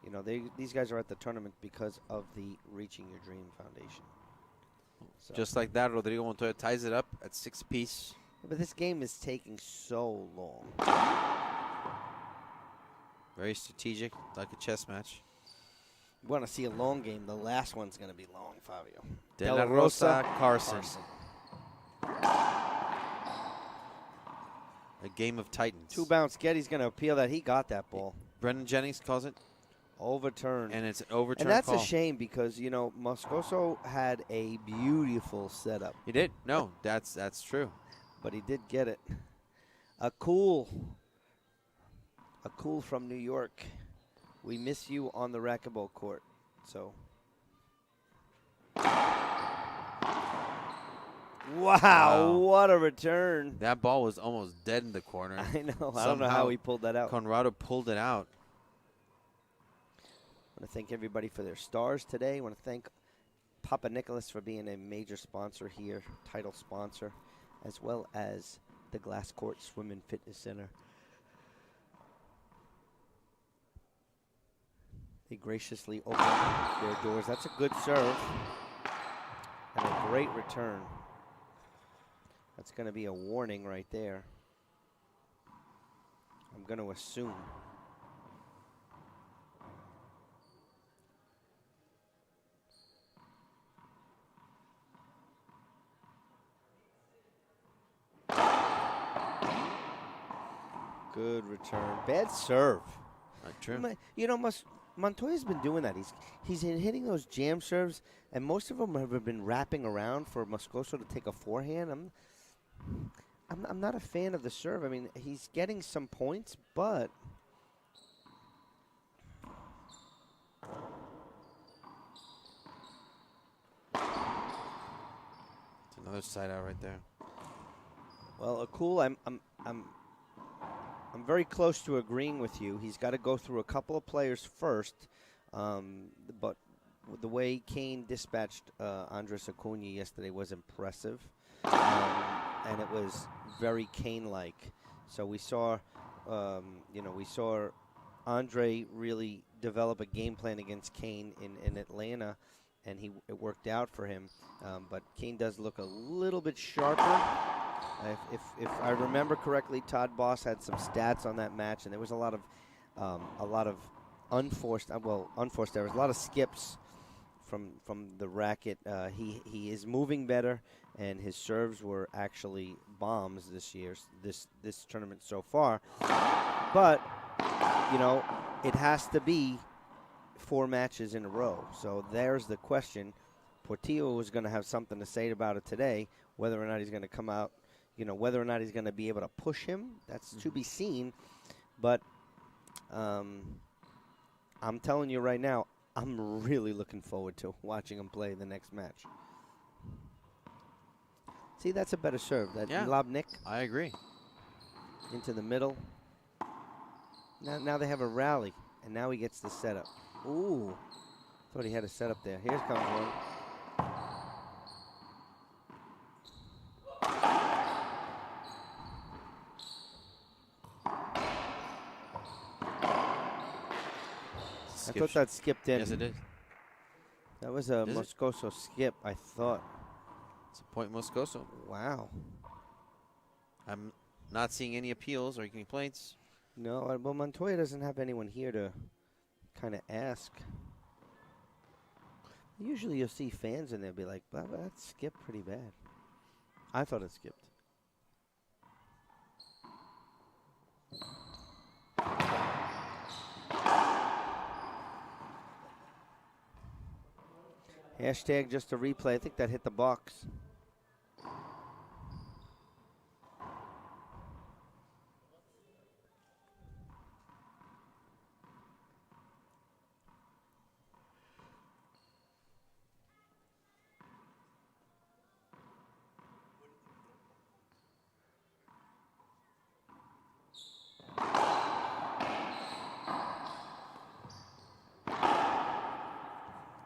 You know, these guys are at the tournament because of the Reaching Your Dream Foundation. So. Just like that, Rodrigo Montoya ties it up at 6 apiece. But this game is taking so long. Very strategic, like a chess match. We want to see a long game. The last one's going to be long, Fabio. De La Rosa, Carson. A game of titans. Two bounce. Getty's going to appeal that. He got that ball. Brendan Jennings calls it. Overturned. And it's an overturn And that's call. a shame because, you know, Moscoso had a beautiful setup. He did. No, that's true. But he did get it. A cool from New York. We miss you on the racquetball court. So. Wow, what a return. That ball was almost dead in the corner. I know. I don't know how he pulled that out. Conrrado pulled it out. I want to thank everybody for their stars today. I want to thank PapaNicholas for being a major sponsor here, title sponsor, as well as the Glass Court Swim and Fitness Center. They graciously open their doors. That's a good serve and a great return. That's going to be a warning right there. I'm going to assume. Good return. Bad serve. Not true. You know, Montoya's been doing that. He's hitting those jam serves, and most of them have been wrapping around for Moscoso to take a forehand. I'm not a fan of the serve. I mean, he's getting some points, but it's another side out right there. well, Akul, I'm very close to agreeing with you. He's got to go through a couple of players first, but the way Kane dispatched Andres Acuna yesterday was impressive, and it was very Kane-like. So we saw, we saw Andre really develop a game plan against Kane in Atlanta, and it worked out for him. But Kane does look a little bit sharper. If I remember correctly, Todd Boss had some stats on that match, and there was a lot of unforced errors, a lot of skips from the racket. He is moving better, and his serves were actually bombs this tournament so far. But it has to be 4 matches in a row. So there's the question. Portillo is going to have something to say about it today, whether or not he's going to come out. Whether or not he's going to be able to push him, that's to be seen. But I'm telling you right now, I'm really looking forward to watching him play the next match. See, that's a better serve. That lob Nick. I agree. Into the middle. Now they have a rally, and now he gets the setup. Ooh, thought he had a setup there. Here comes one. I thought that skipped in. Yes, it did. That was a Moscoso skip, I thought. It's a point Moscoso. Wow. I'm not seeing any appeals or complaints. No, well, Montoya doesn't have anyone here to kind of ask. Usually you'll see fans and they'll be like, well, that skipped pretty bad. I thought it skipped. Hashtag just a replay. I think that hit the box.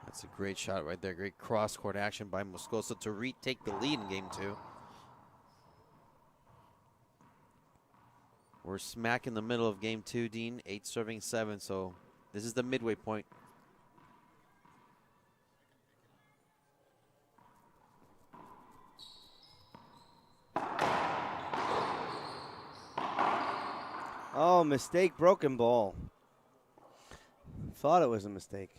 That's a great shot right there. Great cross-court action by Moscoso to retake the lead in game 2. We're smack in the middle of game 2, Dean. 8 serving 7, so this is the midway point. Oh, mistake, broken ball. Thought it was a mistake.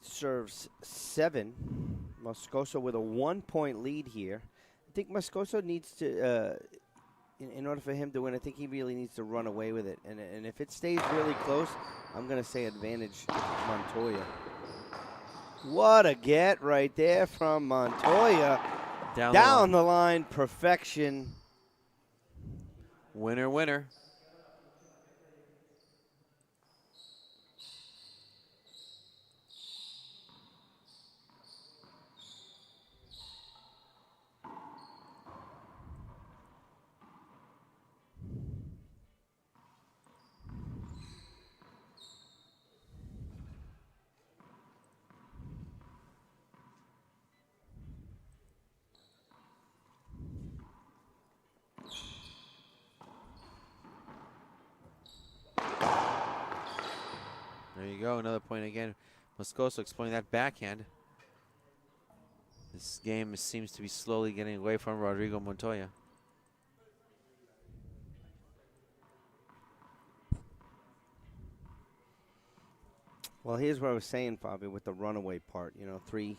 Serves 7. Moscoso with a 1-point lead here. I think Moscoso needs to, in order for him to win, I think he really needs to run away with it. And if it stays really close, I'm going to say advantage Montoya. What a get right there from Montoya. Down the line, perfection. Winner, winner. There you go, another point again. Moscoso exploiting that backhand. This game seems to be slowly getting away from Rodrigo Montoya. Well, here's what I was saying, Fabio, with the runaway part. 2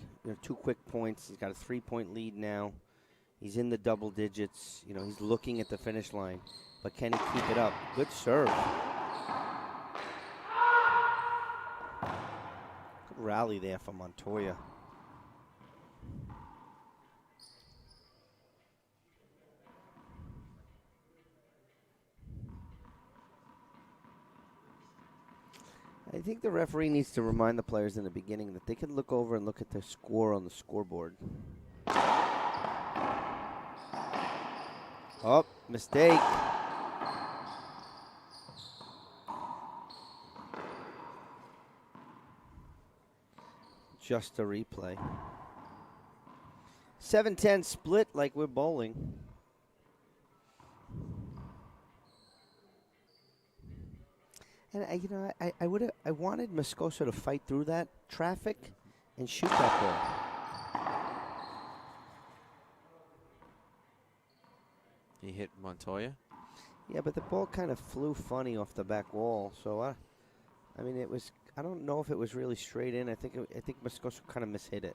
quick points. He's got a 3-point lead now. He's in the double digits. He's looking at the finish line. But can he keep it up? Good serve. Good rally there for Montoya. I think the referee needs to remind the players in the beginning that they can look over and look at the score on the scoreboard. Oh, mistake. Just a replay. 7-10 split like we're bowling. And I wanted Moscoso to fight through that traffic and shoot that ball. He hit Montoya. Yeah, but the ball kind of flew funny off the back wall. So it was. I don't know if it was really straight in. I think Moscoso kind of mishit it.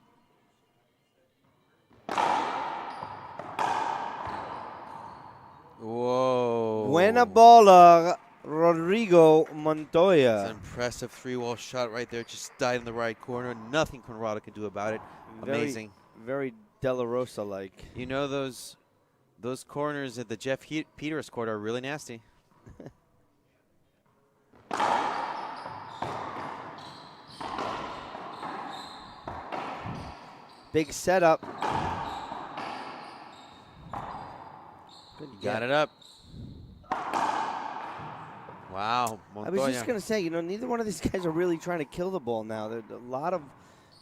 Whoa! Buena bola. Rodrigo Montoya. It's an impressive 3-wall shot right there. Just died in the right corner. Nothing Conrrado can do about it. Amazing. Very De La Rosa-like. Those corners at the Jeff Qtrs court are really nasty. Big setup. Good, got it up. Wow, Montoya. I was just going to say, neither one of these guys are really trying to kill the ball now. There are a lot of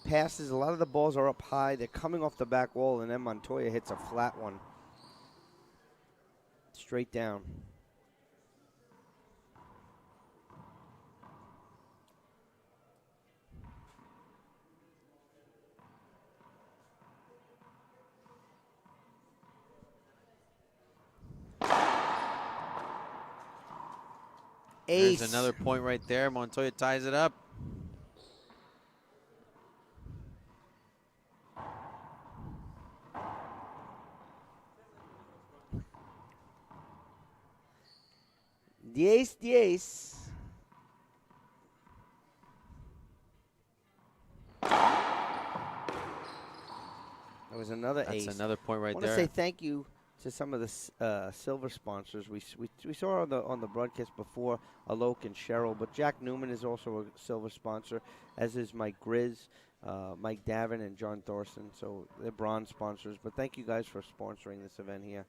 passes, a lot of the balls are up high. They're coming off the back wall, and then Montoya hits a flat one. Straight down. Ace. There's another point right there. Montoya ties it up. The ace. That was another ace. That's another point right there. there. I want to say thank you to some of the silver sponsors. We saw on the broadcast before Alok and Cheryl, but Jack Newman is also a silver sponsor, as is Mike Grizz, Mike Davin, and John Thorson. So they're bronze sponsors. But thank you guys for sponsoring this event here.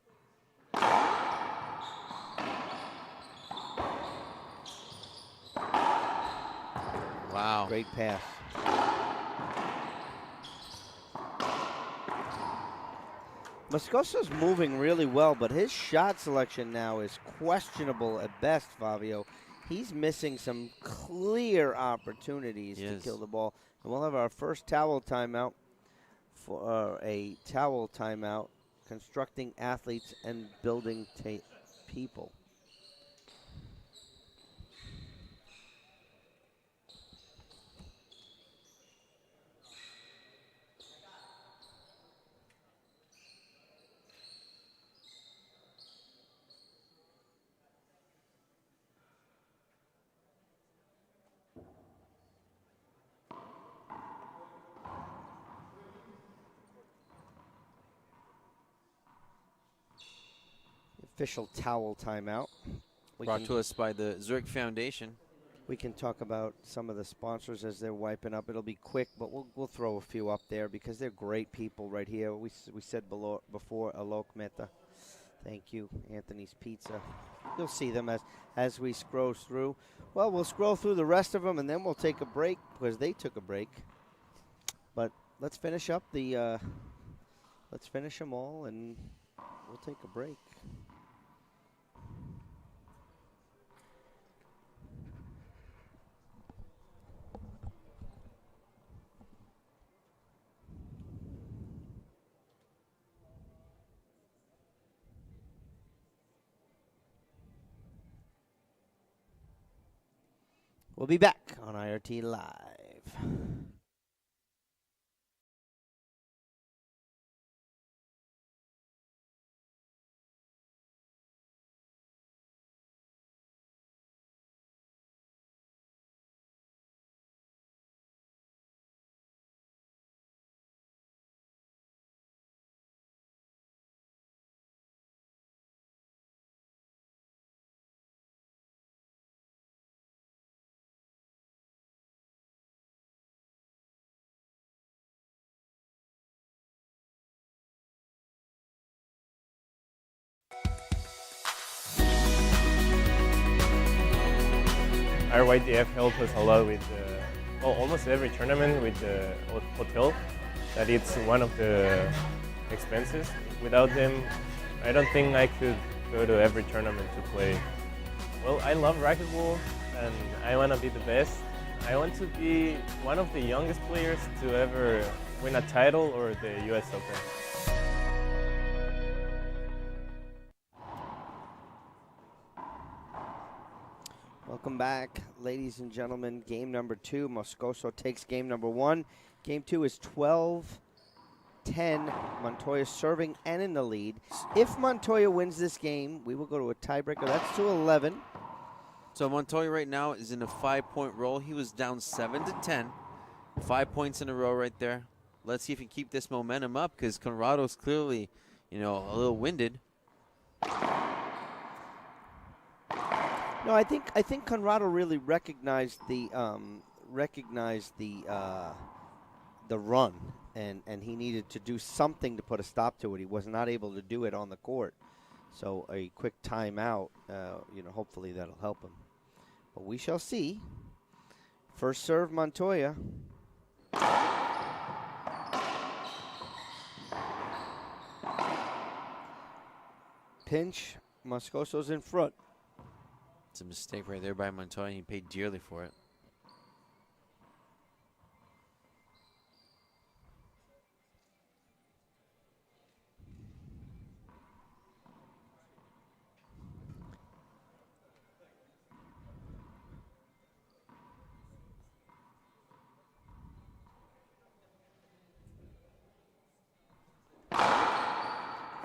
Wow. Great pass. Moscoso's moving really well, but his shot selection now is questionable at best, Fabio. He's missing some clear opportunities to kill the ball. And we'll have our first towel timeout for a towel timeout, constructing athletes and building people. official towel timeout. Brought to us by the Zurich Foundation. We can talk about some of the sponsors as they're wiping up. It'll be quick, but we'll throw a few up there because they're great people right here. We said before, Alok Mehta. Thank you, Anthony's Pizza. You'll see them as we scroll through. Well, we'll scroll through the rest of them, and then we'll take a break because they took a break. But let's finish up let's finish them all, and we'll take a break. We'll be back on IRT Live. Our YDF helped us a lot with almost every tournament with the hotel. That it's one of the expenses. Without them, I don't think I could go to every tournament to play. Well, I love racquetball and I want to be the best. I want to be one of the youngest players to ever win a title or the US Open. Welcome back, ladies and gentlemen. Game number 2. Moscoso takes game number 1. Game 2 is 12-10. Montoya serving and in the lead. If Montoya wins this game, we will go to a tiebreaker. That's to 11. So Montoya right now is in a 5-point roll. He was down 7-10. 5 points in a row right there. Let's see if he can keep this momentum up because Conrrado's clearly, a little winded. No, I think Conrrado really recognized the run, and he needed to do something to put a stop to it. He was not able to do it on the court, so a quick timeout, hopefully that'll help him. But we shall see. First serve, Montoya. Pinch, Moscoso's in front. It's a mistake right there by Montoya. He paid dearly for it.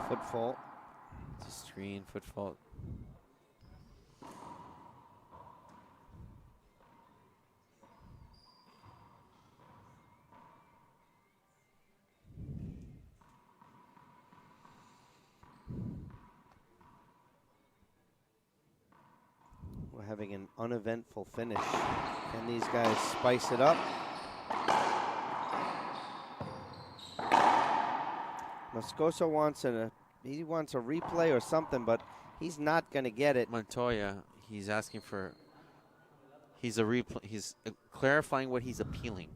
Foot fault. It's a screen, foot fault. We're having an uneventful finish. Can these guys spice it up? Moscoso wants a replay or something, but he's not going to get it. Montoya, he's asking for. He's a replay. He's clarifying what he's appealing.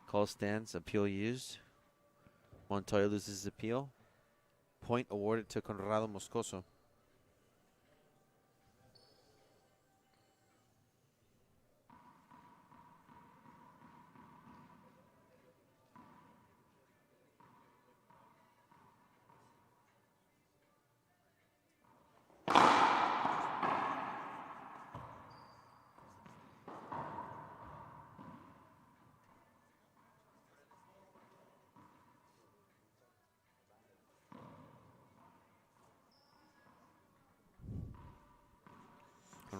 Call stands, appeal used. Montoya loses his appeal. Point awarded to Conrrado Moscoso.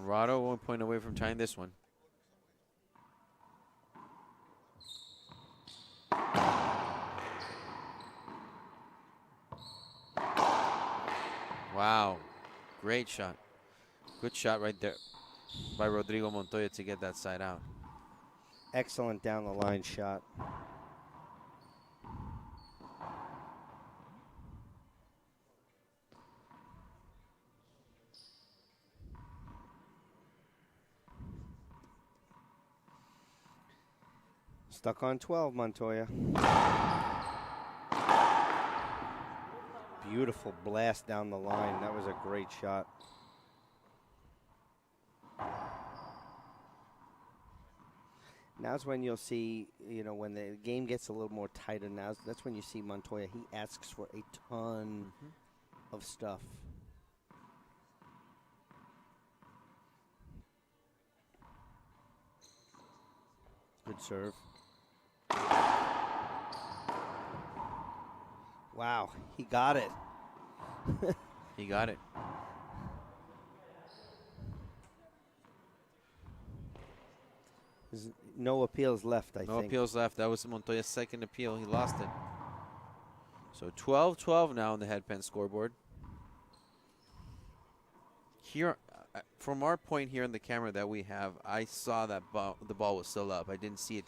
Conrrado 1 point away from tying this one. Wow, great shot. Good shot right there by Rodrigo Montoya to get that side out. Excellent down the line shot. Stuck on 12, Montoya. Beautiful blast down the line. That was a great shot. Now's when you'll see, you know, when the game gets a little more tighter now, that's when you see Montoya. He asks for a ton of stuff. Good serve. Wow, he got it. He got it. There's no appeals left, I think. No appeals left. That was Montoya's second appeal. He lost it. So 12-12 now on the headpan scoreboard. Here, from our point here on the camera that we have, I saw that the ball was still up. I didn't see it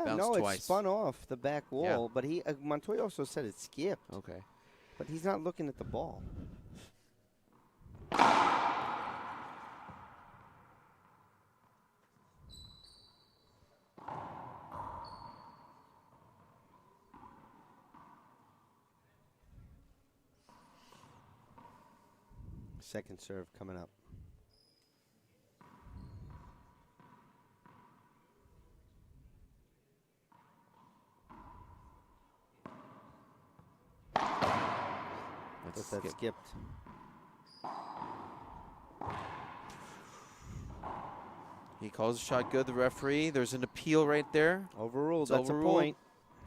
bounce twice. It spun off the back wall, but he Montoya also said it skipped. Okay. But he's not looking at the ball. Second serve coming up. That skipped. He calls the shot good, the referee. There's an appeal right there. Overruled. It's That's overruled. a point.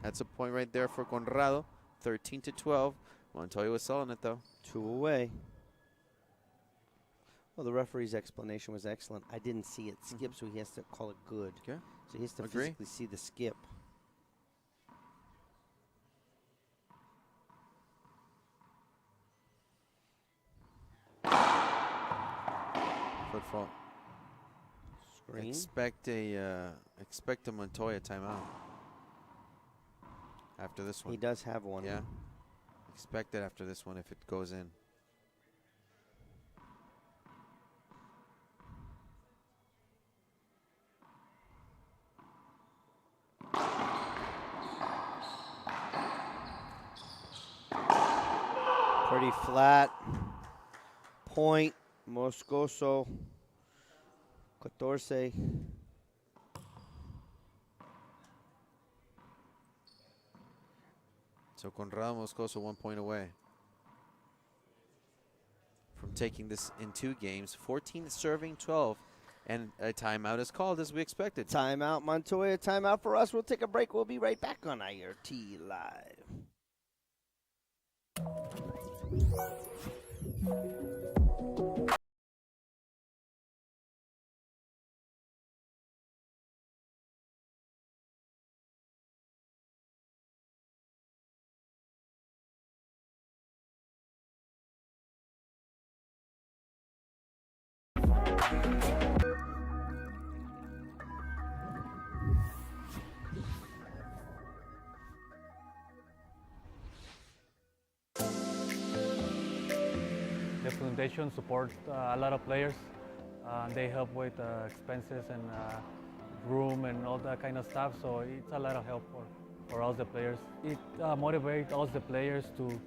That's a point right there for Conrrado. 13-12. Montoya was selling it, though. 2 away. Well, the referee's explanation was excellent. I didn't see it skip, so he has to call it good. Okay. So he has to physically see the skip. Foot fault. Screen. Expect a Montoya timeout after this one. He does have one. Yeah. Expect it after this one if it goes in. Pretty flat. Point. Moscoso. Qtrs. So Conrrado Moscoso 1 point away from taking this in 2 games. 14 serving 12. And a timeout is called as we expected. Timeout, Montoya. Timeout for us. We'll take a break. We'll be right back on IRT Live. The foundation supports a lot of players. They help with expenses and room and all that kind of stuff, so it's a lot of help for us, the players. It motivates us, the players, to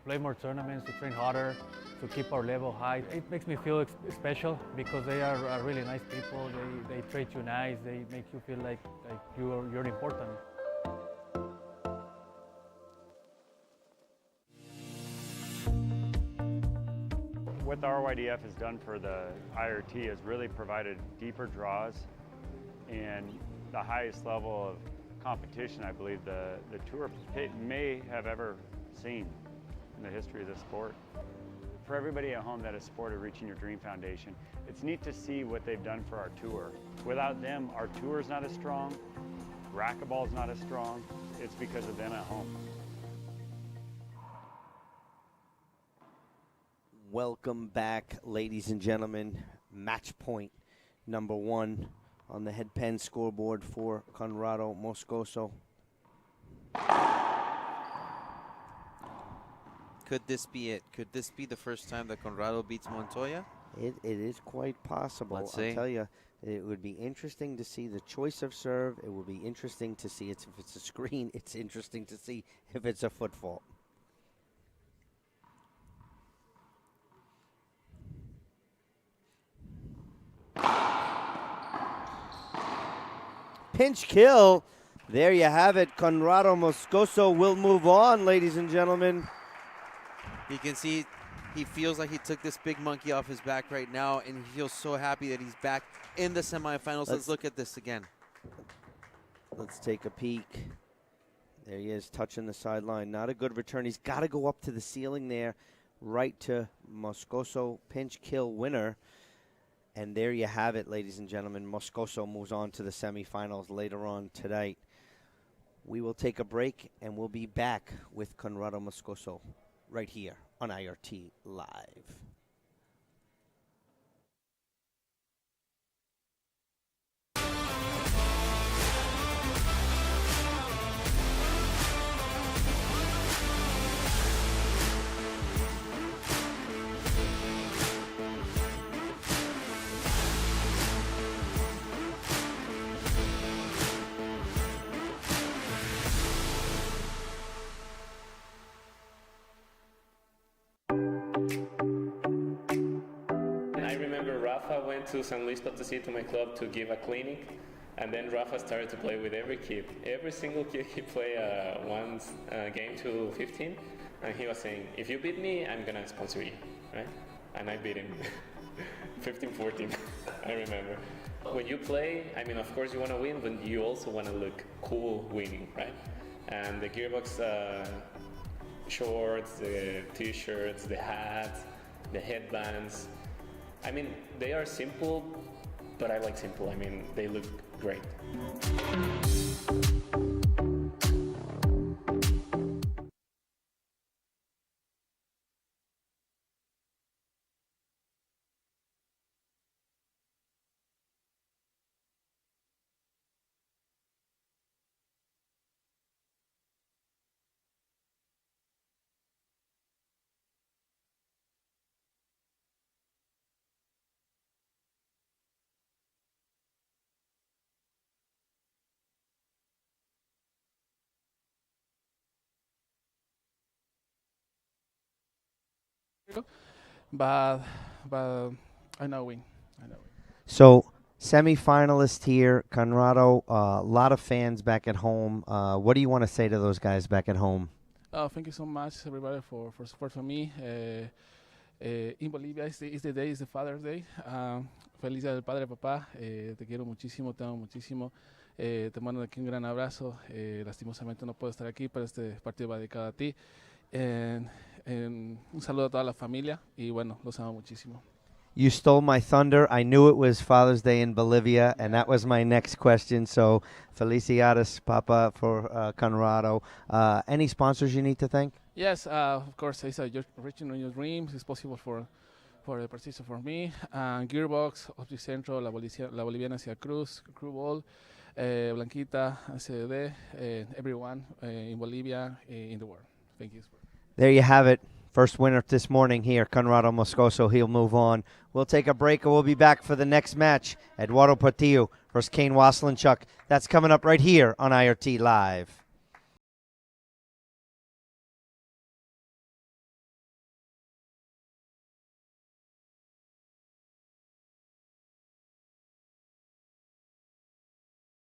play more tournaments, to train harder, to keep our level high. It makes me feel special because they are really nice people. They treat you nice. They make you feel like you're important. What the RYDF has done for the IRT has really provided deeper draws and the highest level of competition I believe the tour may have ever seen in the history of the sport. For everybody at home that has supported Reaching Your Dream Foundation, it's neat to see what they've done for our tour. Without them, our tour is not as strong, Racquetball is not as strong. It's because of them at home. Welcome back, ladies and gentlemen. Match point number 1 on the head pen scoreboard for Conrrado Moscoso. Could this be it? Could this be the first time that Conrrado beats Montoya? It is quite possible. Let's see. I'll tell you, it would be interesting to see the choice of serve. It would be interesting to see if it's a screen. It's interesting to see if it's a foot fault. Pinch kill. There you have it. Conrrado Moscoso will move on, ladies and gentlemen. You can see he feels like he took this big monkey off his back right now, and he feels so happy that he's back in the semifinals. Let's look at this again. Let's take a peek. There he is, touching the sideline. Not a good return. He's got to go up to the ceiling there, right to Moscoso, pinch kill winner. And there you have it, ladies and gentlemen. Moscoso moves on to the semifinals later on tonight. We will take a break, and we'll be back with Conrrado Moscoso right here on IRT Live. Rafa went to San Luis Potosí to my club to give a clinic, and then Rafa started to play with every kid. Every single kid he played one game to 15, and he was saying, if you beat me, I'm gonna sponsor you, right? And I beat him 15-14, I remember. When you play, I mean, of course you wanna win, but you also wanna look cool winning, right? And the Gearbox shorts, the t-shirts, the hats, the headbands, I mean, they are simple, but I like simple. I mean, they look great. But I know win. So, semi-finalist here, Conrrado. A lot of fans back at home. What do you want to say to those guys back at home? Thank you so much, everybody, for support for me. In Bolivia, it's the day, it's the Father's Day. Feliz Día del Padre, papá. Te quiero muchísimo, te amo muchísimo. Te mando aquí un gran abrazo. Lastimosamente no puedo estar aquí, pero este partido va dedicado a ti. Un saludo a toda la familia y bueno, los amo muchísimo. You stole my thunder. I knew it was Father's Day in Bolivia, and that was my next question. So, felicidades, Papa, for Conrrado. Any sponsors you need to thank? Yes, of course, it's Reaching Your Dreams. It's possible for the precision for me. Gearbox, Optic Centro, La Boliviana Cia Cruz, Crew Ball, Blanquita, CDD, everyone in Bolivia, in the world. Thank you. There you have it. First winner this morning here, Conrrado Moscoso. He'll move on. We'll take a break, and we'll be back for the next match. Eduardo Portillo versus Kane Waslinchuk. That's coming up right here on IRT Live.